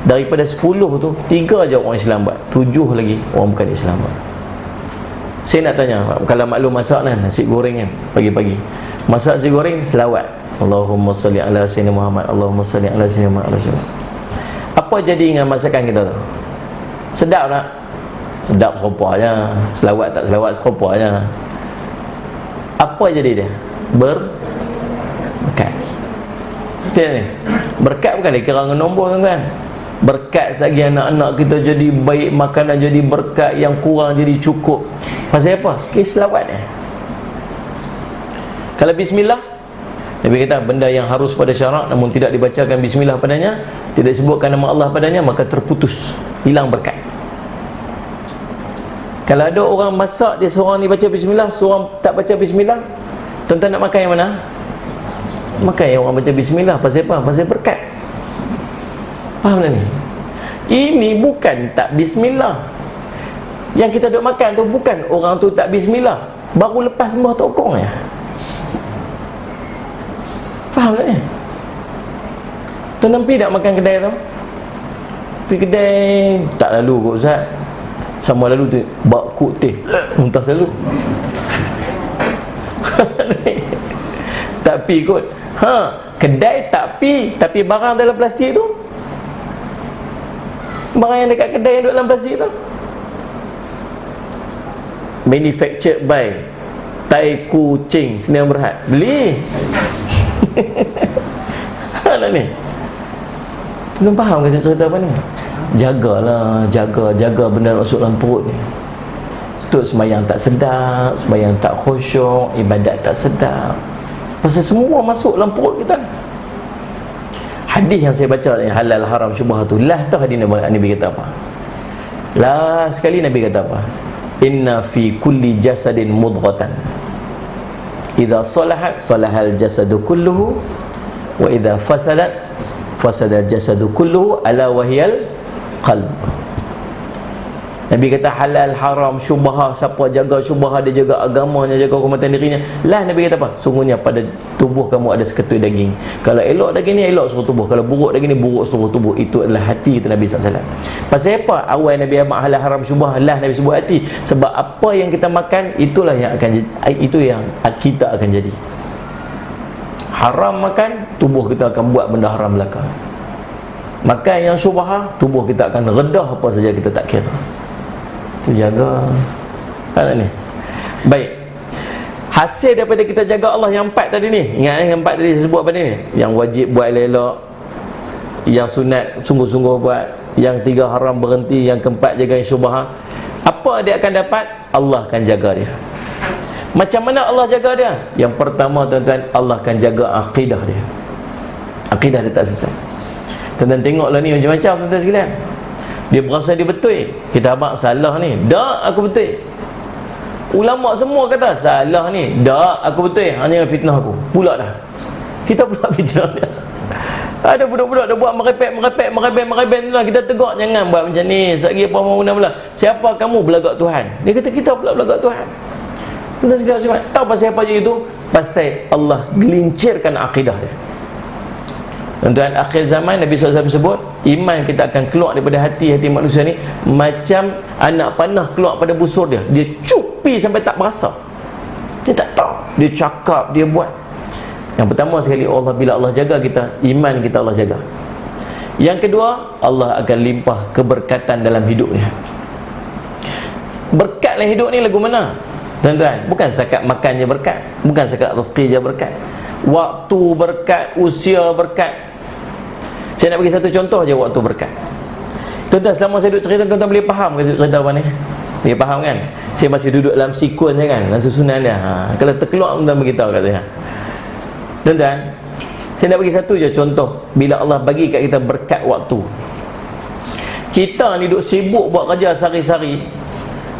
A: Daripada 10 tu, 3 je orang Islam buat, 7 lagi orang bukan Islam buat. Saya nak tanya, kalau maklum masak kan, nasi goreng kan, pagi-pagi masak nasi goreng, selawat Allahumma salli ala sayyidina Muhammad, Allahumma salli ala sayyidina Muhammad. Apa jadi dengan masakan kita tu? Sedap tak? Sedap serupa je. Selawat tak selawat serupa je. Apa jadi dia? Berkat. Betul ni? Berkat bukan dia kira nombor tuan-tuan. Berkat segi anak-anak kita jadi baik, makanan jadi berkat, yang kurang jadi cukup. Pasal apa? Kes selawat dia. Kalau bismillah, Nabi kata benda yang harus pada syarak namun tidak dibacakan bismillah padanya, tidak disebutkan nama Allah padanya, maka terputus, hilang berkat. Kalau ada orang masak, dia seorang ni baca bismillah, seorang tak baca bismillah, tuan-tuan nak makan yang mana? Makan yang orang baca bismillah. Pasal apa? Pasal berkat. Faham tak ni? Ini bukan tak bismillah. Yang kita duk makan tu bukan orang tu tak bismillah, baru lepas sembah tokong ya. Faham tak ni? Tuan-tuan pergi tak makan kedai tu? Pergi kedai tak lalu kot Ustaz. Sama lalu tu bak kuk teh muntah selalu. Tak pi kot. Kedai tak pi, tapi barang dalam plastik tu, barang yang dekat kedai yang duduk dalam plastik tu, manufactured by Tai Kucing Sdn Bhd. Beli. Nak ni. Tuan faham ke cerita apa ni? Jagalah, jaga benda masuk dalam perut ni. Tu sembahyang tak sedap, sembahyang tak khusyuk, ibadat tak sedap. Pasal semua masuk dalam perut kita. Hadis yang saya baca ni, halal haram syubhah tu, lah tahu hadis Nabi kata apa? Last sekali Nabi kata apa? Inna fi kulli jasadin mudghatan idza salahat salahal jasadu kulluhu wa idza fasadat fasada jasadu kulluhu ala wahyal qalb. Nabi kata halal haram syubhah, siapa jaga syubhah dia jaga agamanya, jaga kehormatan dirinya. Lah Nabi kata apa? Sungguhnya pada tubuh kamu ada seketui daging. Kalau elok daging ni elok seluruh tubuh, kalau buruk daging ni buruk seluruh tubuh. Itu adalah hati, kata Nabi SAW. Pasal apa awal Nabi amat halal haram syubhah? Lah Nabi sebut hati. Sebab apa yang kita makan, itulah yang akan, itu yang kita akan jadi. Haram makan, tubuh kita akan buat benda haram belaka. Makan yang syubhah, tubuh kita akan redah apa saja kita tak kira. Tu jaga. Ada ni. Baik. Hasil daripada kita jaga Allah yang 4 tadi ni. Ingat yang 4 tadi saya sebut apa ni? Yang wajib buat elok, yang sunat sungguh-sungguh buat, yang 3 haram berhenti, yang keempat jaga syubhah. Apa dia akan dapat? Allah akan jaga dia. Macam mana Allah jaga dia? Yang pertama tuan-tuan, Allah akan jaga akidah dia. Akidah dia tak sesat. Tuan-tuan tengoklah ni macam-macam tuan-tuan sekalian. Dia berasa dia betul. Kita abang salah ni. Tak, aku betul. Ulama semua kata salah ni. Tak, aku betul. Hanya fitnah aku. Pula dah. Kita pula fitnah dia. Ada budak-budak dah buat merepek tu lah. Kita tegur, jangan buat macam ni. Sekali apa mau guna pula. Siapa kamu? Belagak Tuhan. Dia kata kita pula belagak Tuhan. Kita sekalian tahu pasal apa je itu? Pasal Allah gelincirkan akidah dia. Tuan-tuan, akhir zaman Nabi SAW sebut, iman kita akan keluar daripada hati-hati manusia ni macam anak panah keluar pada busur dia. Dia cupi sampai tak berasa. Dia tak tahu. Dia cakap, dia buat. Yang pertama sekali, Allah, bila Allah jaga kita, iman kita Allah jaga. Yang kedua, Allah akan limpah keberkatan dalam hidupnya. Berkat dalam hidup ni lagu mana? Tuan-tuan, bukan setakat makan je berkat, bukan setakat rezeki je berkat, waktu berkat, usia berkat. Saya nak bagi satu contoh je waktu berkat. Tuan-tuan, selama saya duduk cerita, tuan-tuan boleh faham ke cerita apa ni? Boleh faham kan? Saya masih duduk dalam sequence je kan, dalam susunan dia. Kalau terkeluar, tuan-tuan beritahu kat saya. Tuan-tuan, saya nak bagi satu je contoh bila Allah bagi kat kita berkat waktu. Kita ni duduk sibuk buat kerja sehari-hari.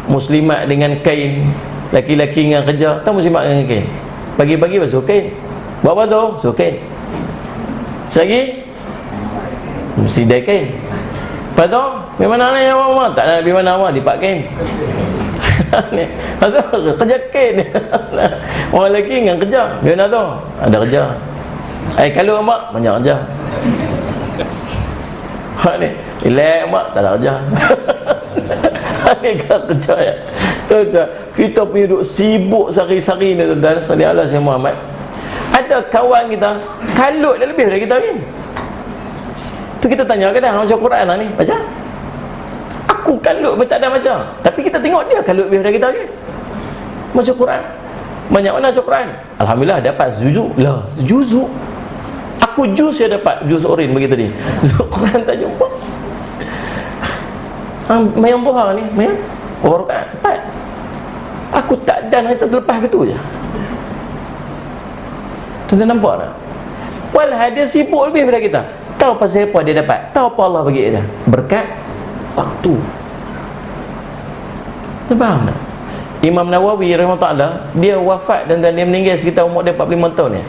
A: Muslimat dengan kain, laki-laki dengan kerja. Tak muslimat dengan kain. Pagi-pagi basuh kain. Buat apa tu? Basuh kain. Sehari mesti dah kain. Lepas tu, pergi mana ni awak? Tak nak pergi mana awak? Dipak kain. Lepas tu, kerja kain. Orang lelaki dengan kerja. Dia nak tu? Ada kerja. Kalau mak, banyak kerja. Ni, relax mak, tak ada kerja. Ni kan kerja ya. Tuan-tuan, kita punya duduk sibuk sehari-hari ni tuan-tuan. Sallallahu alaihi Muhammad. Ada kawan kita, kalut dah lebih dari kita ni. Tu kita tanya kadang macam Quran lah ni, baca. Aku kalut pun tak ada baca. Tapi kita tengok dia kalut lebih dari kita ni. Baca Quran. Banyak mana baca Quran? Alhamdulillah dapat sejuzuk. Lah, sejuzuk. Aku juz saya dapat, juz orin begitu tadi. Quran tak jumpa. Mayang duha ni, mayang berapa rakaat? 4. Aku tak dan hari terlepas ke tu je. Tuan-tuan nampak tak? Walhal dia sibuk lebih daripada kita. Tahu pasal apa dia dapat? Tahu apa Allah bagi dia? Berkat waktu. Tuan faham tak? Imam Nawawi rahimahullah, dia wafat dan dia meninggal sekitar umur dia 45 tahun ya.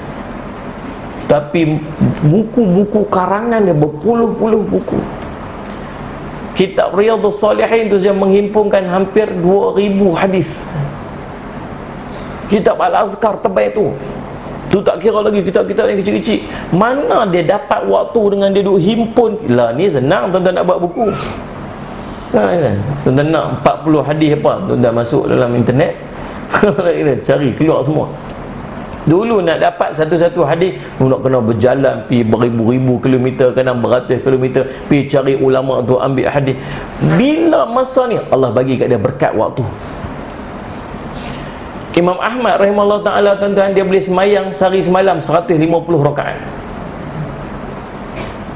A: Tapi buku-buku karangan dia berpuluh-puluh buku. Kitab Riyadhus Salihin tu yang menghimpunkan hampir 2000 hadis. Kitab Al-Azkar tebal tu tak kira lagi kitab-kitab yang kecil-kecil. Mana dia dapat waktu dengan dia duk himpun? Lah ni senang tuan-tuan nak buat buku. Kan? Tuan-tuan nak 40 hadis apa? Tuan-tuan masuk dalam internet cari keluar semua. Dulu nak dapat satu-satu hadis nak kena berjalan pi beribu-ribu kilometer, kadang beratus kilometer pi cari ulama tu ambil hadis. Bila masa ni Allah bagi kat dia berkat waktu. Imam Ahmad rahimahullah ta'ala tuan-tuan, dia boleh semayang sehari semalam 150 rakaat.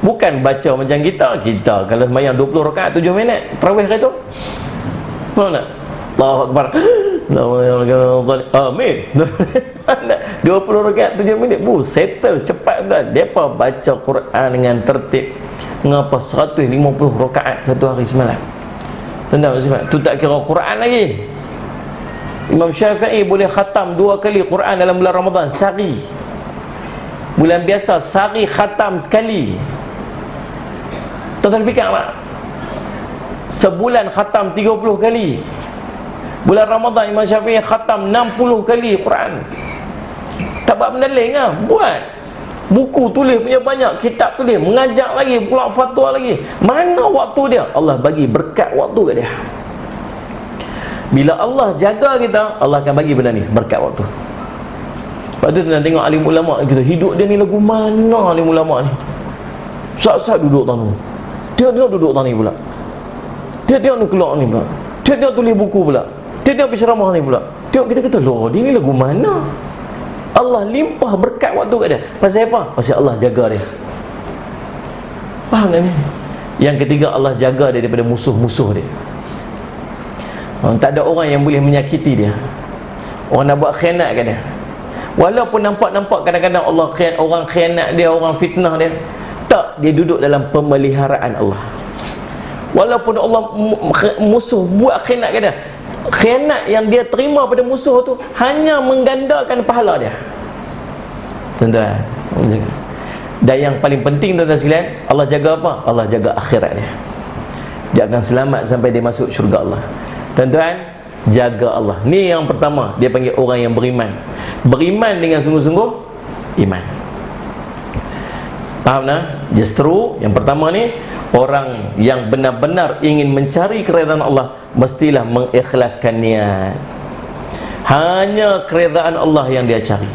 A: Bukan baca macam kita kalau semayang 20 rakaat 7 minit tarawih ke tu? Faham tak? Allahu Akbar, amin. 20 rakaat 7 minit settle cepat tuan. Depa baca Quran dengan tertib. Ngapa 150 rakaat satu hari semalam? Tuan-tuan tu tak kira Quran lagi. Imam Syafi'i boleh khatam 2 kali Quran dalam bulan Ramadan sehari. Bulan biasa sehari khatam sekali. Tuan-tuan fikir tak? Sebulan khatam 30 kali. Bulan Ramadan Imam Syafi'i khatam 60 kali Quran. Tak buat benda lain lah. Buat buku tulis punya banyak, kitab tulis, mengajar lagi, pula fatwa lagi. Mana waktu dia? Allah bagi berkat waktu kat dia. Bila Allah jaga kita, Allah akan bagi benda ni, berkat waktu. Lepas tu kita tengok alim ulama kita, hidup dia ni lagu mana alim ulama ni? Saat-saat duduk tanu, dia duduk tani pula, dia ni keluar ni pula, dia tulis buku pula, dia pergi ceramah ni pula. Tengok kita kata, loh dia ni lagu mana? Allah limpah berkat waktu kat dia. Pasal apa? Pasal Allah jaga dia. Faham tak ni? Yang ketiga, Allah jaga dia daripada musuh-musuh dia. Tak ada orang yang boleh menyakiti dia. Orang nak buat khianat kat dia. Walaupun nampak-nampak kadang-kadang Allah orang khianat dia, orang fitnah dia, tak, dia duduk dalam pemeliharaan Allah. Walaupun Allah musuh buat khianat kat dia, khianat yang dia terima pada musuh tu hanya menggandakan pahala dia. Tuan-tuan, dan yang paling penting tuan-tuan sekalian, Allah jaga apa? Allah jaga akhirat dia. Dia akan selamat sampai dia masuk syurga Allah. Tuan-tuan, jaga Allah. Ni yang pertama, dia panggil orang yang beriman. Beriman dengan sungguh-sungguh iman. Faham tak? Justru yang pertama ni, orang yang benar-benar ingin mencari keredaan Allah mestilah mengikhlaskan niat. Hanya keredaan Allah yang dia cari,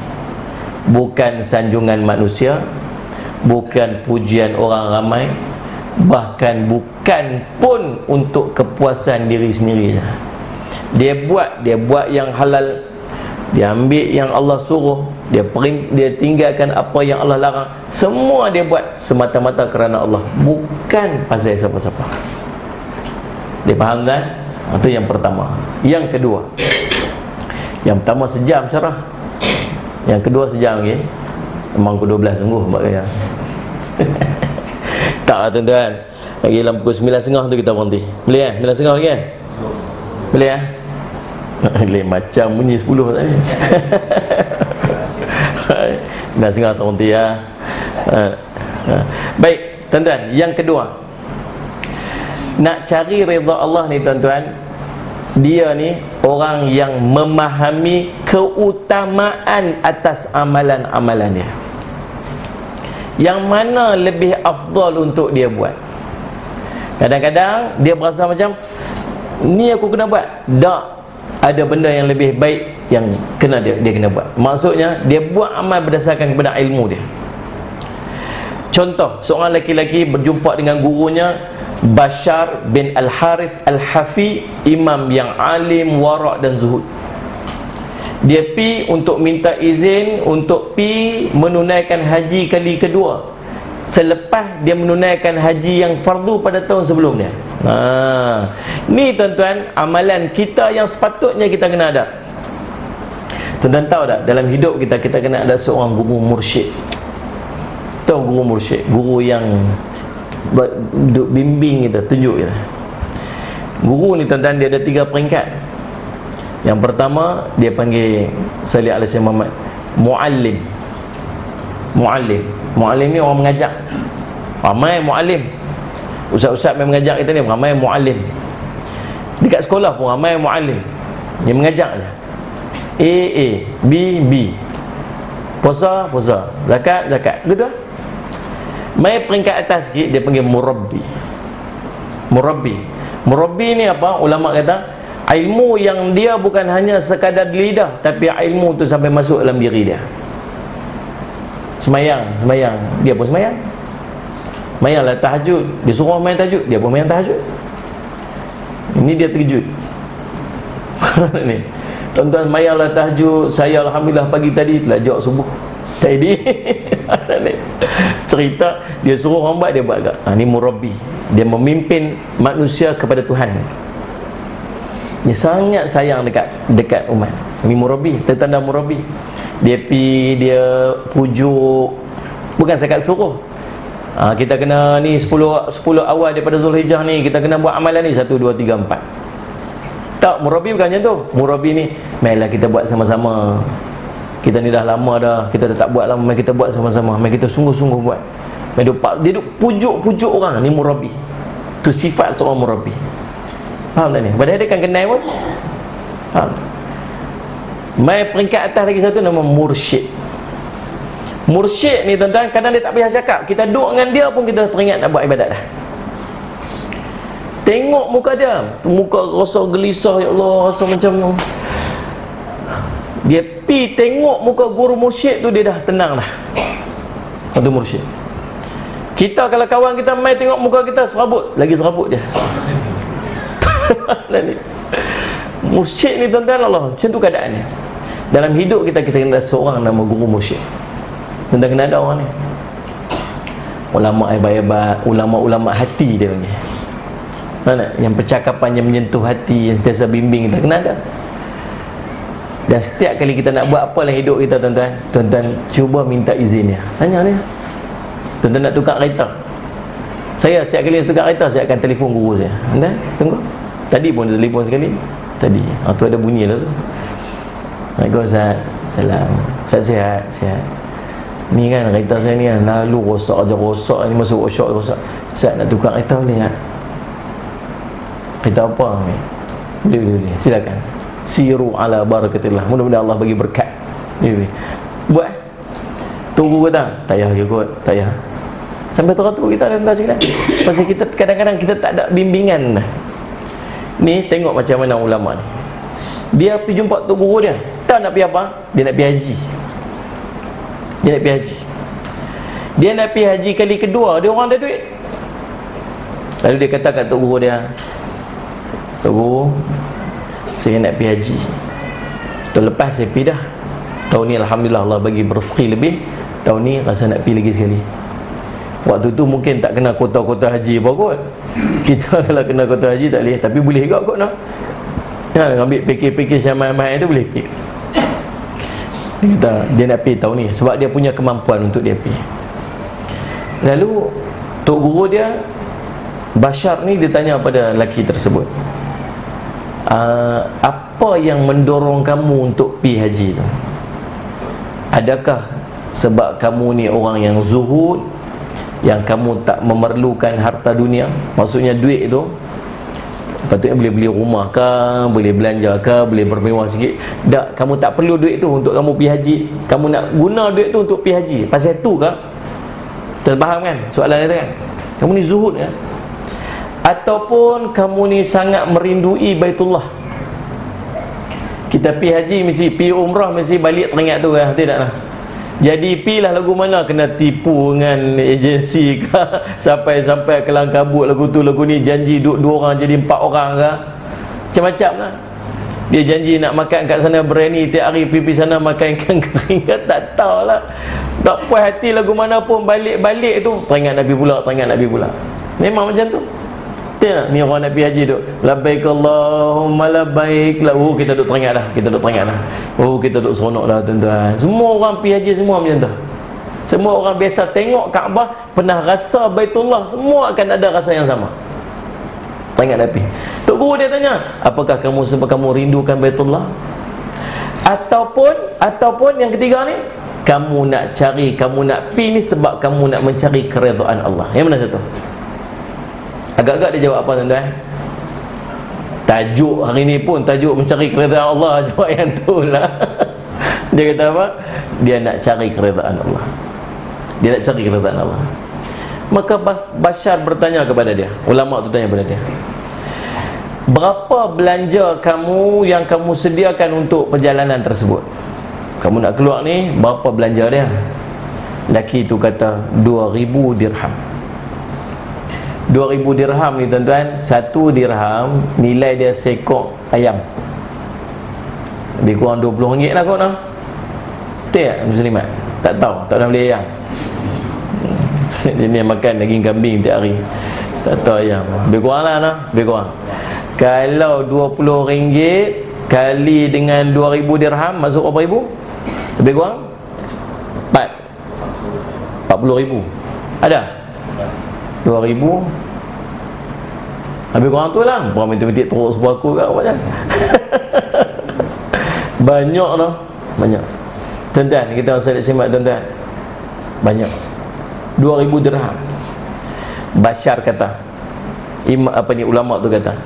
A: bukan sanjungan manusia, bukan pujian orang ramai, bahkan bukan pun untuk kepuasan diri sendiri. Dia buat yang halal, dia ambil yang Allah suruh, dia tinggalkan apa yang Allah larang. Semua dia buat semata-mata kerana Allah, bukan pasal siapa-siapa. Dia faham kan? Itu yang pertama. Yang kedua, yang pertama sejam syarah, yang kedua sejam lagi. Memang ke 12 sungguh maknanya. Tak tuan-tuan, lagi dalam pukul 9.30 tu kita berhenti. Boleh 9.30 lagi kan? Boleh Boleh macam bunyi 10 tadi. 9.30 tak berhenti ya. Baik tuan-tuan, yang kedua, nak cari redha Allah ni tuan-tuan, dia ni orang yang memahami keutamaan atas amalan-amalan dia. Yang mana lebih afdal untuk dia buat. Kadang-kadang dia berasa macam ni aku kena buat. Tak, ada benda yang lebih baik yang kena dia kena buat. Maksudnya dia buat amal berdasarkan kepada ilmu dia. Contoh, seorang lelaki berjumpa dengan gurunya Bashar bin Al-Harith Al-Hafi, imam yang alim, wara' dan zuhud. Dia pi untuk minta izin untuk pi menunaikan haji kali kedua selepas dia menunaikan haji yang fardu pada tahun sebelumnya. Ni tuan-tuan, amalan kita yang sepatutnya kita kena ada. Tuan-tuan tahu tak, dalam hidup kita kena ada seorang guru mursyid. Tahu guru mursyid, guru yang bimbing kita, tunjuk kita. Guru ni tuan-tuan, dia ada 3 peringkat. Yang pertama dia panggil Salih alaihi wasallam Muhammad, muallim. Muallim ni orang mengajar. Ramai muallim. Ustaz-ustaz yang mengajar kita ni ramai muallim. Dekat sekolah pun ramai muallim yang mengajar je. A, B. Puasa, zakat, gitu lah. Mai peringkat atas sikit dia panggil murabbi. Murabbi ni apa? Ulama kata ilmu yang dia bukan hanya sekadar di lidah, tapi ilmu tu sampai masuk dalam diri dia. Semayang, dia pun semayang. Semayanglah tahajud, dia suruh main tahajud, dia pun main tahajud. Ini dia terkejut. Ni tuan-tuan, semayanglah tahajud. Saya alhamdulillah pagi tadi telah jawab subuh. Tadi cerita dia suruh orang buat, dia buat agak. Ni murabbi. Dia memimpin manusia kepada Tuhan. Dia sangat sayang dekat umat. Ini murabbi, tertanda murabbi. Dia pi, dia pujuk, bukan sekat suruh. Kita kena ni 10 awal daripada Zulhijjah ni kita kena buat amalan ni 1, 2, 3, 4. Tak, murabbi bukan macam tu. Murabbi ni, mainlah kita buat sama-sama. Kita ni dah lama dah, kita dah tak buat lama, main kita buat sama-sama, main kita sungguh-sungguh buat. Dia duk pujuk-pujuk orang. Ni murabbi. Tu sifat seorang murabbi. Faham tak ni? Padahal dia kan kenal pun. Faham? Mai peringkat atas lagi satu nama mursyid. Mursyid ni tuan-tuan, kadang dia tak payah cakap, kita duduk dengan dia pun kita dah teringat nak buat ibadat dah. Tengok muka dia, muka rasa gelisah, ya Allah, rasa macam dia pi tengok muka guru mursyid tu, dia dah tenang dah. Itu mursyid. Kita kalau kawan kita mai tengok muka kita serabut, lagi serabut dia. Mursyid ni tuan-tuan, Allah, macam tu keadaannya. Dalam hidup kita kena ada seorang nama guru mursyid. Tuan-tuan kena ada orang ni. Ulama hebat-hebat, ulama-ulama hati dia panggil. Mana? Yang percakapan yang menyentuh hati, yang sentiasa bimbing kita, kena ada. Dan setiap kali kita nak buat apa dalam hidup kita tuan-tuan, tuan-tuan cuba minta izin dia. Tanya dia. Tuan-tuan nak tukar kereta, saya setiap kali tukar kereta, saya akan telefon guru saya. Tuan-tuan, sungguh. Tadi pun dia telefon sekali. Tadi, tu ada bunyi lah tu. Assalamualaikum Ustaz. Salam. Ustaz sihat? Sihat. Ni kan kereta saya ni kan, lalu rosak ni, masuk workshop rosak. Ustaz nak tukar kereta boleh tak? Kereta apa ni? Boleh. Silakan. Siru ala barakatillah. Mudah-mudahan Allah bagi berkat. Buat. Tunggu ke tak? Tak payah je kot. Tak payah. Sampai teratur kita dah cakap. Pasal kita kadang-kadang kita tak ada bimbingan. Ni tengok macam mana ulama ni. Dia pergi jumpa tok guru dia. Tak nak pergi apa? Dia nak pergi haji. Dia nak pergi haji kali kedua, dia orang ada duit. Lalu dia kata kat tok guru dia, tok guru, saya nak pergi haji. Tahun lepas saya pergi dah. Tahun ni alhamdulillah Allah bagi rezeki lebih. Tahun ni rasa nak pergi lagi sekali. Waktu tu mungkin tak kena kota-kota haji apa kot. Kita kalau kena kota haji tak boleh, tapi boleh juga kot nak. Ya, ambil pakej-pakej yang mahal-mahal tu boleh pergi. Dia kata dia nak pergi tahun ni sebab dia punya kemampuan untuk dia pergi. Lalu tok guru dia Bashar ni dia tanya pada lelaki tersebut, apa yang mendorong kamu untuk pergi haji tu? Adakah sebab kamu ni orang yang zuhud, yang kamu tak memerlukan harta dunia? Maksudnya duit tu patutnya boleh beli rumah ke, boleh belanja ke, boleh bermewah sikit. Tak, kamu tak perlu duit tu untuk kamu pergi haji. Kamu nak guna duit tu untuk pergi haji. Pasal tu ke? Terfaham kan soalan dia kan? Kamu ni zuhud kan? Ataupun kamu ni sangat merindui Baitullah. Kita pergi haji mesti, pergi umrah mesti balik teringat tu kan? Tidak lah. Jadi pilah lagu mana kena tipu dengan agensi ke, sampai kelang kabut lagu tu lagu ni, janji duduk 2 orang jadi 4 orang ke, macam-macam lah. Dia janji nak makan kat sana berani, tiap hari pergi sana makan ikan kering ke, tak tahulah. Tak puas hati lagu mana pun, balik-balik tu teringat Nabi pula. Memang macam tu. Tengok ni orang nak pergi haji duk labbaik Allahumma labbaik lah. Kita duk teringat dah. Kita duk seronok dah tuan-tuan. Semua orang pergi haji semua macam tu. Semua orang biasa tengok Kaabah, pernah rasa Baitullah, semua akan ada rasa yang sama. Teringat Nabi. Tok Guru dia tanya, apakah kamu sebab kamu rindukan Baitullah? Ataupun yang ketiga ni, kamu nak pergi ni sebab kamu nak mencari keredaan Allah. Yang mana satu? Agak-agak dia jawab apa tuan-tuan? Tajuk hari ni pun tajuk mencari keredaan Allah. Jawab yang tu lah. Dia kata apa? Dia nak cari keredaan Allah. Maka Bashar bertanya kepada dia, ulama tu tanya kepada dia, berapa belanja kamu yang kamu sediakan untuk perjalanan tersebut? Kamu nak keluar ni, berapa belanja dia? Laki tu kata 2,000 dirham. 2,000 dirham ni tuan-tuan, 1 dirham nilai dia seekor ayam. Lebih kurang RM20 lah kot lah. Betul tak muslimat? Tak tahu, tak nak beli ayam. Dia ni makan daging kambing tiap hari, tak tahu ayam. Lebih kurang lah nah. Lebih kurang. Kalau RM20 kali dengan 2,000 dirham, masuk berapa ribu? Lebih kurang 40,000. Ada 2,000. Lebih kurang tu lah. Berapa matematik teruk sebuah aku kat macam banyak lah. Banyak tuan-tuan, kita masa simak tuan-tuan, banyak 2,000 dirham. Bashar kata, ulama tu kata,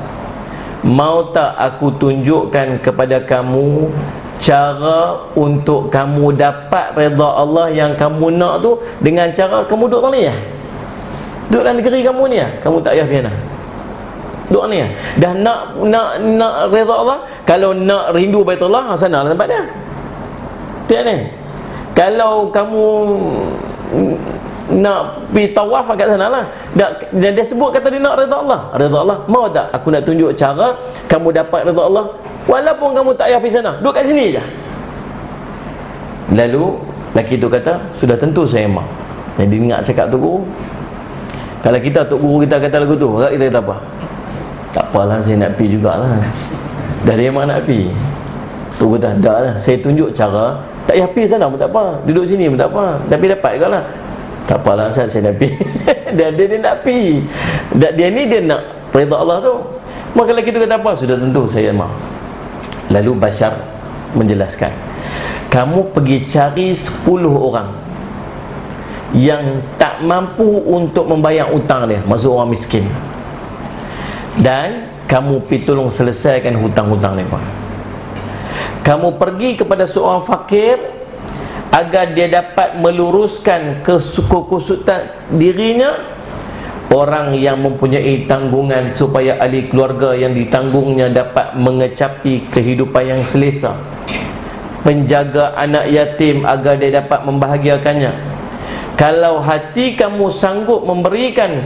A: mau tak aku tunjukkan kepada kamu cara untuk kamu dapat redha Allah yang kamu nak tu, dengan cara kamu duduk ni ya, duduk dalam negeri kamu ni ya, kamu tak payah piana, duduk ni ya. Dah nak redha Allah, kalau nak rindu Baitullah, sana lah tempat dia. Tiap ni, kalau kamu nak pergi tawaf kat sana lah. Dia sebut kata dia nak redha Allah. Redha Allah, mau tak aku nak tunjuk cara kamu dapat redha Allah, walaupun kamu tak payah pergi sana, duduk kat sini je. Lalu lelaki tu kata, sudah tentu saya mau. Jadi ingat cakap tu Guru. Kalau kita Tok Guru kita kata lagu tu, kita kata apa? Tak apalah, saya nak pergi jugalah. Dah dia memang nak pergi. Tu kata, dah lah, saya tunjuk cara. Tak payah pergi sana pun tak apa, duduk sini pun tak apa, tapi dapat juga lah. Tak apalah, saya nak pergi. dia nak pergi. Dia ni dia nak redha Allah tu. Maka lelaki tu kata apa? Sudah tentu saya mau. Lalu Bashar menjelaskan, kamu pergi cari 10 orang yang tak mampu untuk membayar hutang dia, maksud orang miskin, dan kamu pergi tolong selesaikan hutang-hutang mereka. Kamu pergi kepada seorang fakir agar dia dapat meluruskan kekusutan dirinya, orang yang mempunyai tanggungan supaya ahli keluarga yang ditanggungnya dapat mengecapi kehidupan yang selesa, penjaga anak yatim agar dia dapat membahagiakannya. Kalau hati kamu sanggup memberikan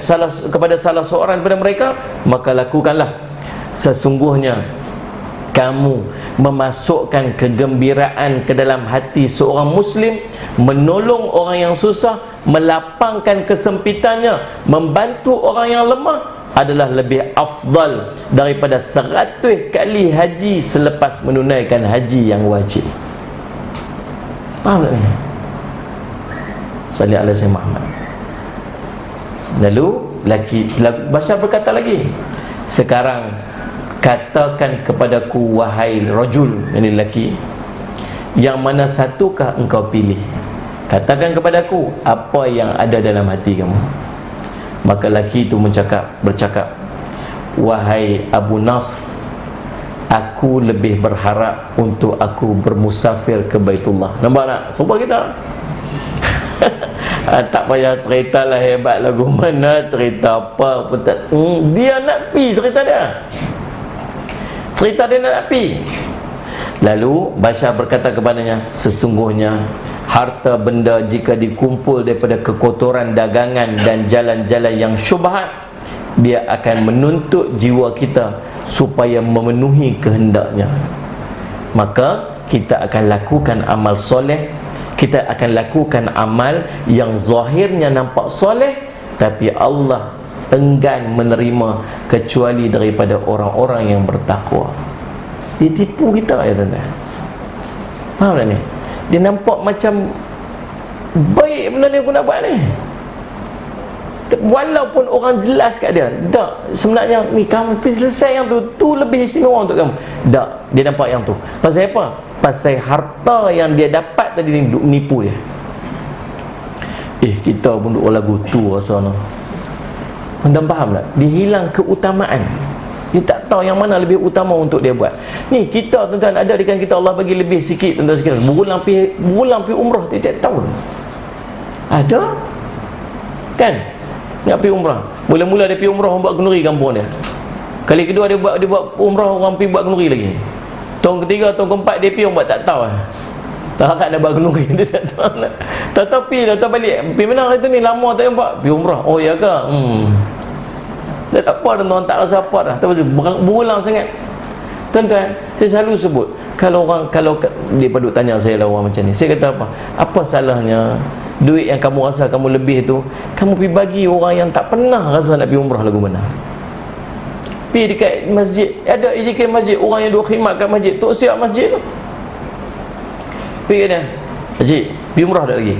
A: kepada salah seorang daripada mereka, maka lakukanlah. Sesungguhnya kamu memasukkan kegembiraan ke dalam hati seorang Muslim, menolong orang yang susah, melapangkan kesempitannya, membantu orang yang lemah adalah lebih afdal daripada 100 kali haji selepas menunaikan haji yang wajib. Faham tak ni? Salih ala Sayyidina Muhammad. Lalu Bashar berkata lagi, sekarang katakan kepadaku wahai rajul, ini lelaki, yang mana satukah engkau pilih? Katakan kepadaku apa yang ada dalam hati kamu. Maka lelaki itu bercakap, wahai Abu Nasr, aku lebih berharap untuk aku bermusafir ke Baitullah. Nampak tak? Sumpah kita tak payah cerita lah hebat lagu mana, cerita apa pun tak. Dia nak pi cerita dia nak pi. Lalu Bashar berkata kepadanya, sesungguhnya harta benda jika dikumpul daripada kekotoran dagangan dan jalan-jalan yang syubhat, dia akan menuntut jiwa kita supaya memenuhi kehendaknya. Maka kita akan lakukan amal soleh, kita akan lakukan amal yang zahirnya nampak soleh, tapi Allah enggan menerima kecuali daripada orang-orang yang bertakwa. Dia tipu kita ya tuan-tuan. Faham tak ni? Dia nampak macam baik benda ni aku nak buat ni, walaupun orang jelas kat dia, tak, sebenarnya ni kamu pergi selesai yang tu lebih istimewa untuk kamu. Tak, dia nampak yang tu. Pasal apa? Pasal harta yang dia dapat tadi ni duk nipu dia. Kita pun duk lagu tu rasa no. Anda faham tak? Dia hilang keutamaan. Dia tak tahu yang mana lebih utama untuk dia buat. Ni kita tuan-tuan, ada di kan kita Allah bagi lebih sikit tuan-tuan sekalian. Berulang pi umrah tiap tahun. Ada kan? Nak pergi umrah. Mula-mula dia pergi umrah, orang buat kenduri kampung dia. Kali kedua dia buat umrah, orang pergi buat kenduri lagi. Tahun ketiga, tahun keempat dia pergi, orang buat tak tahu lah. Tak nak buat kenduri. Dia tak tahu nak. Tak tahu pergi, tak tahu balik. Pergi mana hari tu ni, lama tak nampak. Pergi umrah. Oh ya ke? Tak ada apa tuan-tuan, tak rasa apa dah. Tak rasa berulang sangat. Tuan-tuan, saya selalu sebut, kalau dia paduk tanya saya lah orang macam ni, saya kata apa? Apa salahnya duit yang kamu rasa kamu lebih tu, kamu pergi bagi orang yang tak pernah rasa nak pergi umrah lagu mana. Pergi dekat masjid, ada EJK masjid, orang yang duk khidmat kat masjid, tok siap masjid tu. Pergi kat dia, Haji, pergi umrah tak lagi?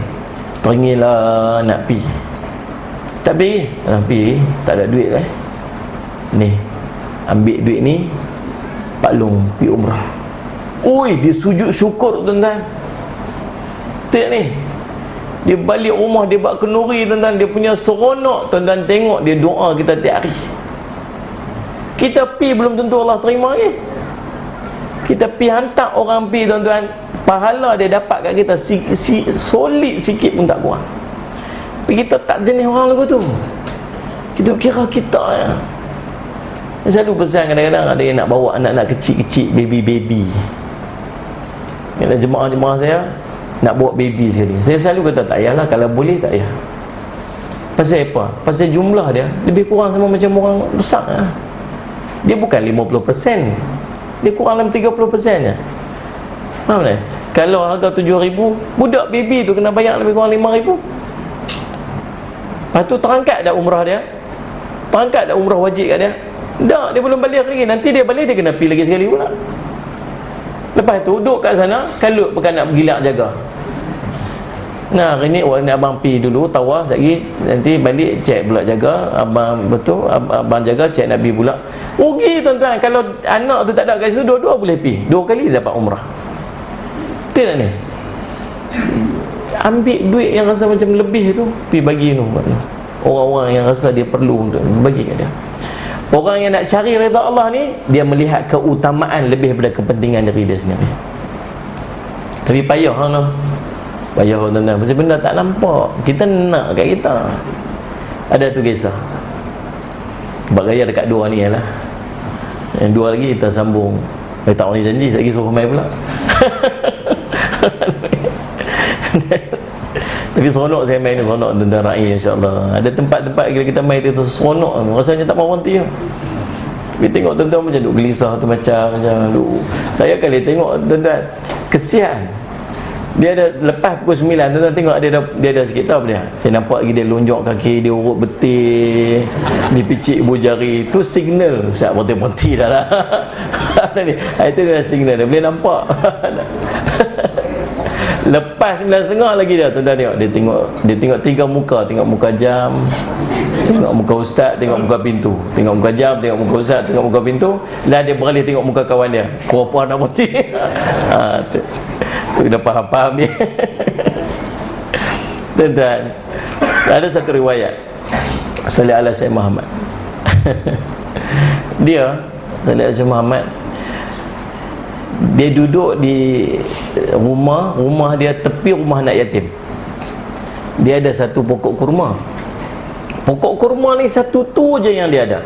A: Teringilah nak pergi. Tak pergi? Pergi, tak ada duit lah. Ni, ambil duit ni, Pak Long pergi umrah. Ui, dia sujud syukur tuan-tuan. Tengok ni, dia balik rumah, dia buat kenduri tuan-tuan, dia punya seronok tuan-tuan. Tengok dia doa kita tiap hari. Kita pi belum tentu Allah terima lagi. Kita pi hantar orang pi tuan-tuan, pahala dia dapat kat kita solid sikit pun tak kurang. Tapi kita tak jenis orang lagu tu. Kita kira kita ya. Saya selalu pesan, kadang-kadang ada yang nak bawa anak-anak kecil-kecil, baby-baby. Kata jemaah-jemaah saya nak bawa baby sekali, saya selalu kata tak payahlah, kalau boleh tak payah. Pasal apa? Pasal jumlah dia lebih kurang sama macam orang besar lah. Dia bukan 50%, dia kurang dalam 30% je. Faham tak? Kalau harga 7,000, budak baby tu kena bayar lebih kurang 5,000. Lepas tu terangkat dah umrah dia, terangkat dah umrah wajib kat dia. Tak, dia belum balik lagi. Nanti dia balik, dia kena pergi lagi sekali pula. Lepas tu duduk kat sana, kalut pekan nak gilak jaga. Nah, hari ni abang pergi dulu tawaf lagi, nanti balik cek pula jaga. Abang betul, abang jaga cek Nabi pula. Rugi tuan-tuan. Kalau anak tu tak ada kat situ, dua-dua boleh pergi. 2 kali dapat umrah. Betul tak ni? Ambil duit yang rasa macam lebih tu, pergi bagi tu orang-orang yang rasa dia perlu untuk bagi kat dia. Orang yang nak cari redha Allah ni, dia melihat keutamaan lebih daripada kepentingan diri dia sendiri. Tapi payah no. Payah tuan-tuan. Pasal benda tak nampak, kita nak kat kita. Ada tu kisah. Sebab gaya dekat 2 ni lah. Yang 2 lagi kita sambung. Tak boleh janji, saya lagi suruh main pula. Tapi seronok saya main ni, seronok tuan-tuan ra'i insya-Allah. Ada tempat-tempat bila kita main tu seronok, rasanya tak mau berhenti. Tapi tengok tuan-tuan macam duk gelisah tu, macam saya kali tengok tuan-tuan, kesian. Dia ada lepas pukul 9 tuan-tuan tengok dia ada sikit tahu dia. Saya nampak lagi dia lonjok kaki, dia urut betis, dia picit ibu jari. Tu signal siap berhenti dah lah. Itu dia signal, dia boleh nampak. Lepas 9.30 lagi dah tuan-tuan tengok. Dia tengok 3 muka. Tengok muka jam, tengok muka ustaz, tengok muka pintu. Tengok muka jam, tengok muka ustaz, tengok muka pintu. Lah dia beralih tengok muka kawan dia. Kuapa nak berhenti. Tu dah faham dia. Tuan-tuan, ada satu riwayat Salih ala Syekh Muhammad. Dia Salih ala Syekh Muhammad, dia duduk di rumah dia tepi rumah anak yatim. Dia ada satu pokok kurma. Pokok kurma ni satu tu je yang dia ada.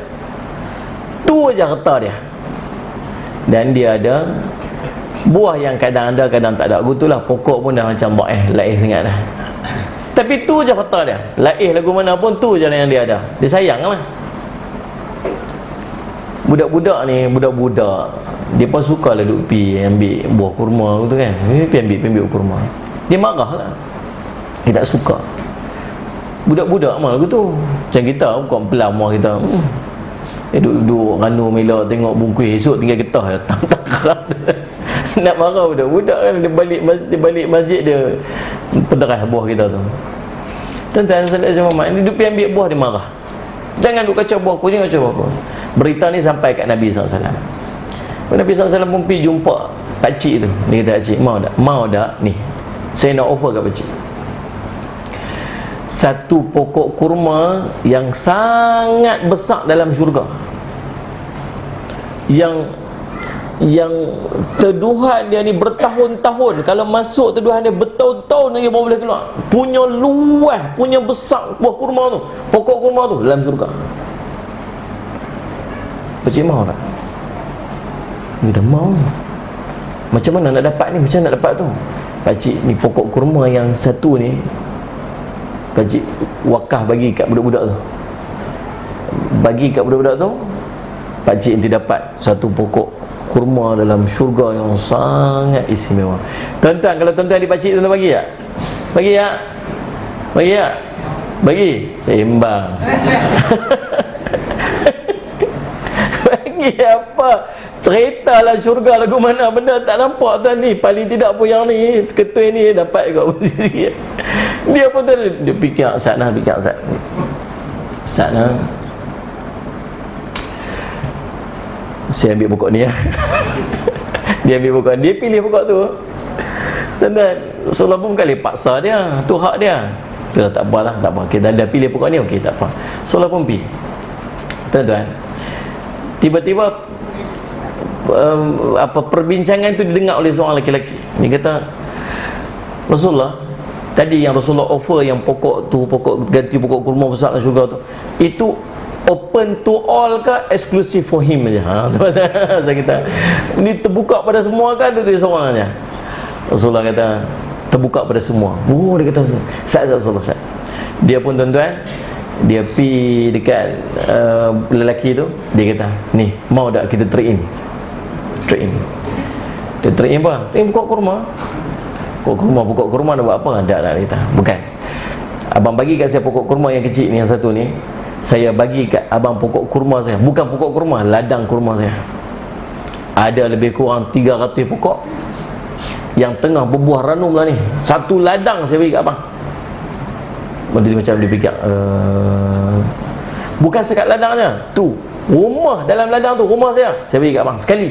A: Tu je harta dia. Dan dia ada buah yang kadang ada, kadang tak ada. Gitulah pokok pun dah macam laih sangat dah. Tapi tu je harta dia. Laih lagu mana pun tu je yang dia ada. Dia sayang lah. Budak-budak ni, budak-budak dia pun suka lah duk pergi ambil buah kurma tu kan. Pergi ambil kurma. Dia marah lah, dia tak suka. Budak-budak mah lagu tu. Macam kita bukan pelam mah kita. Duduk ranu melak tengok bungkus, esok tinggal getah datang. Nak marah budak-budak kan, dia balik masjid dia pederah buah kita tu. Tuan-tuan sallallahu alaihi wasallam, dia duduk ambil buah dia marah. Jangan duk kacau buah aku, jangan kacau buah aku. Berita ni sampai kat Nabi SAW. Nabi SAW pun pergi jumpa pakcik tu. Dia kata, pakcik, mau tak? Mau tak? Ni, saya nak offer kat pakcik. Satu pokok kurma yang sangat besar dalam syurga, yang teduhan dia ni bertahun-tahun. Kalau masuk teduhan dia bertahun-tahun lagi baru boleh keluar. Punya luas, punya besar buah kurma tu, pokok kurma tu dalam syurga. Pakcik mau tak? Dia kata mau. Macam mana nak dapat ni? Macam mana nak dapat tu? Pakcik, ni pokok kurma yang satu ni pakcik wakaf bagi kat budak-budak tu. Bagi kat budak-budak tu, pakcik nanti dapat satu pokok kurma dalam syurga yang sangat istimewa. Tuan-tuan, kalau tuan-tuan di pakcik, tuan-tuan bagi tak? Bagi tak? Bagi tak? Bagi? Sembang. Bagi apa? Ceritalah syurga lagu mana, benda tak nampak tuan ni. Paling tidak pun yang ni, ketua ni dapat kot. Dia pun tu, dia fikir sana, fikir sana. Saya ambil pokok ni ya. Dia ambil pokok, dia pilih pokok tu. Tuan-tuan, Rasulullah pun kali paksa dia, tu hak dia. Dia tak apalah, tak apa. Kita dah pilih pokok ni, okey, tak apa. Rasulullah pun pergi. Tuan-tuan, tiba-tiba perbincangan itu didengar oleh seorang lelaki. Dia kata, Rasulullah, tadi yang Rasulullah offer yang pokok tu, pokok ganti pokok kurma besar dalam syurga tu, itu open to all ke exclusive for him aja? Saya kata, ini terbuka pada semua kan, dia seorang aja? Rasulullah kata, terbuka pada semua. Oh, dia kata, Rasulullah. Dia pun tuan-tuan, dia pergi dekat lelaki tu, dia kata, ni, mau tak kita trade in? Dia trade in apa? Trade in pokok kurma. Pokok kurma nak buat apa? Tak kita. Bukan. Abang bagi kat saya pokok kurma yang kecil ni, yang satu ni. Saya bagi kat abang pokok kurma saya. Bukan pokok kurma, ladang kurma saya. Ada lebih kurang 300 pokok yang tengah berbuah ranum lah ni. Satu ladang saya bagi kat abang. Dia macam dia fikir, bukan sekat ladangnya, tu rumah dalam ladang tu, rumah saya bagi kat abang sekali.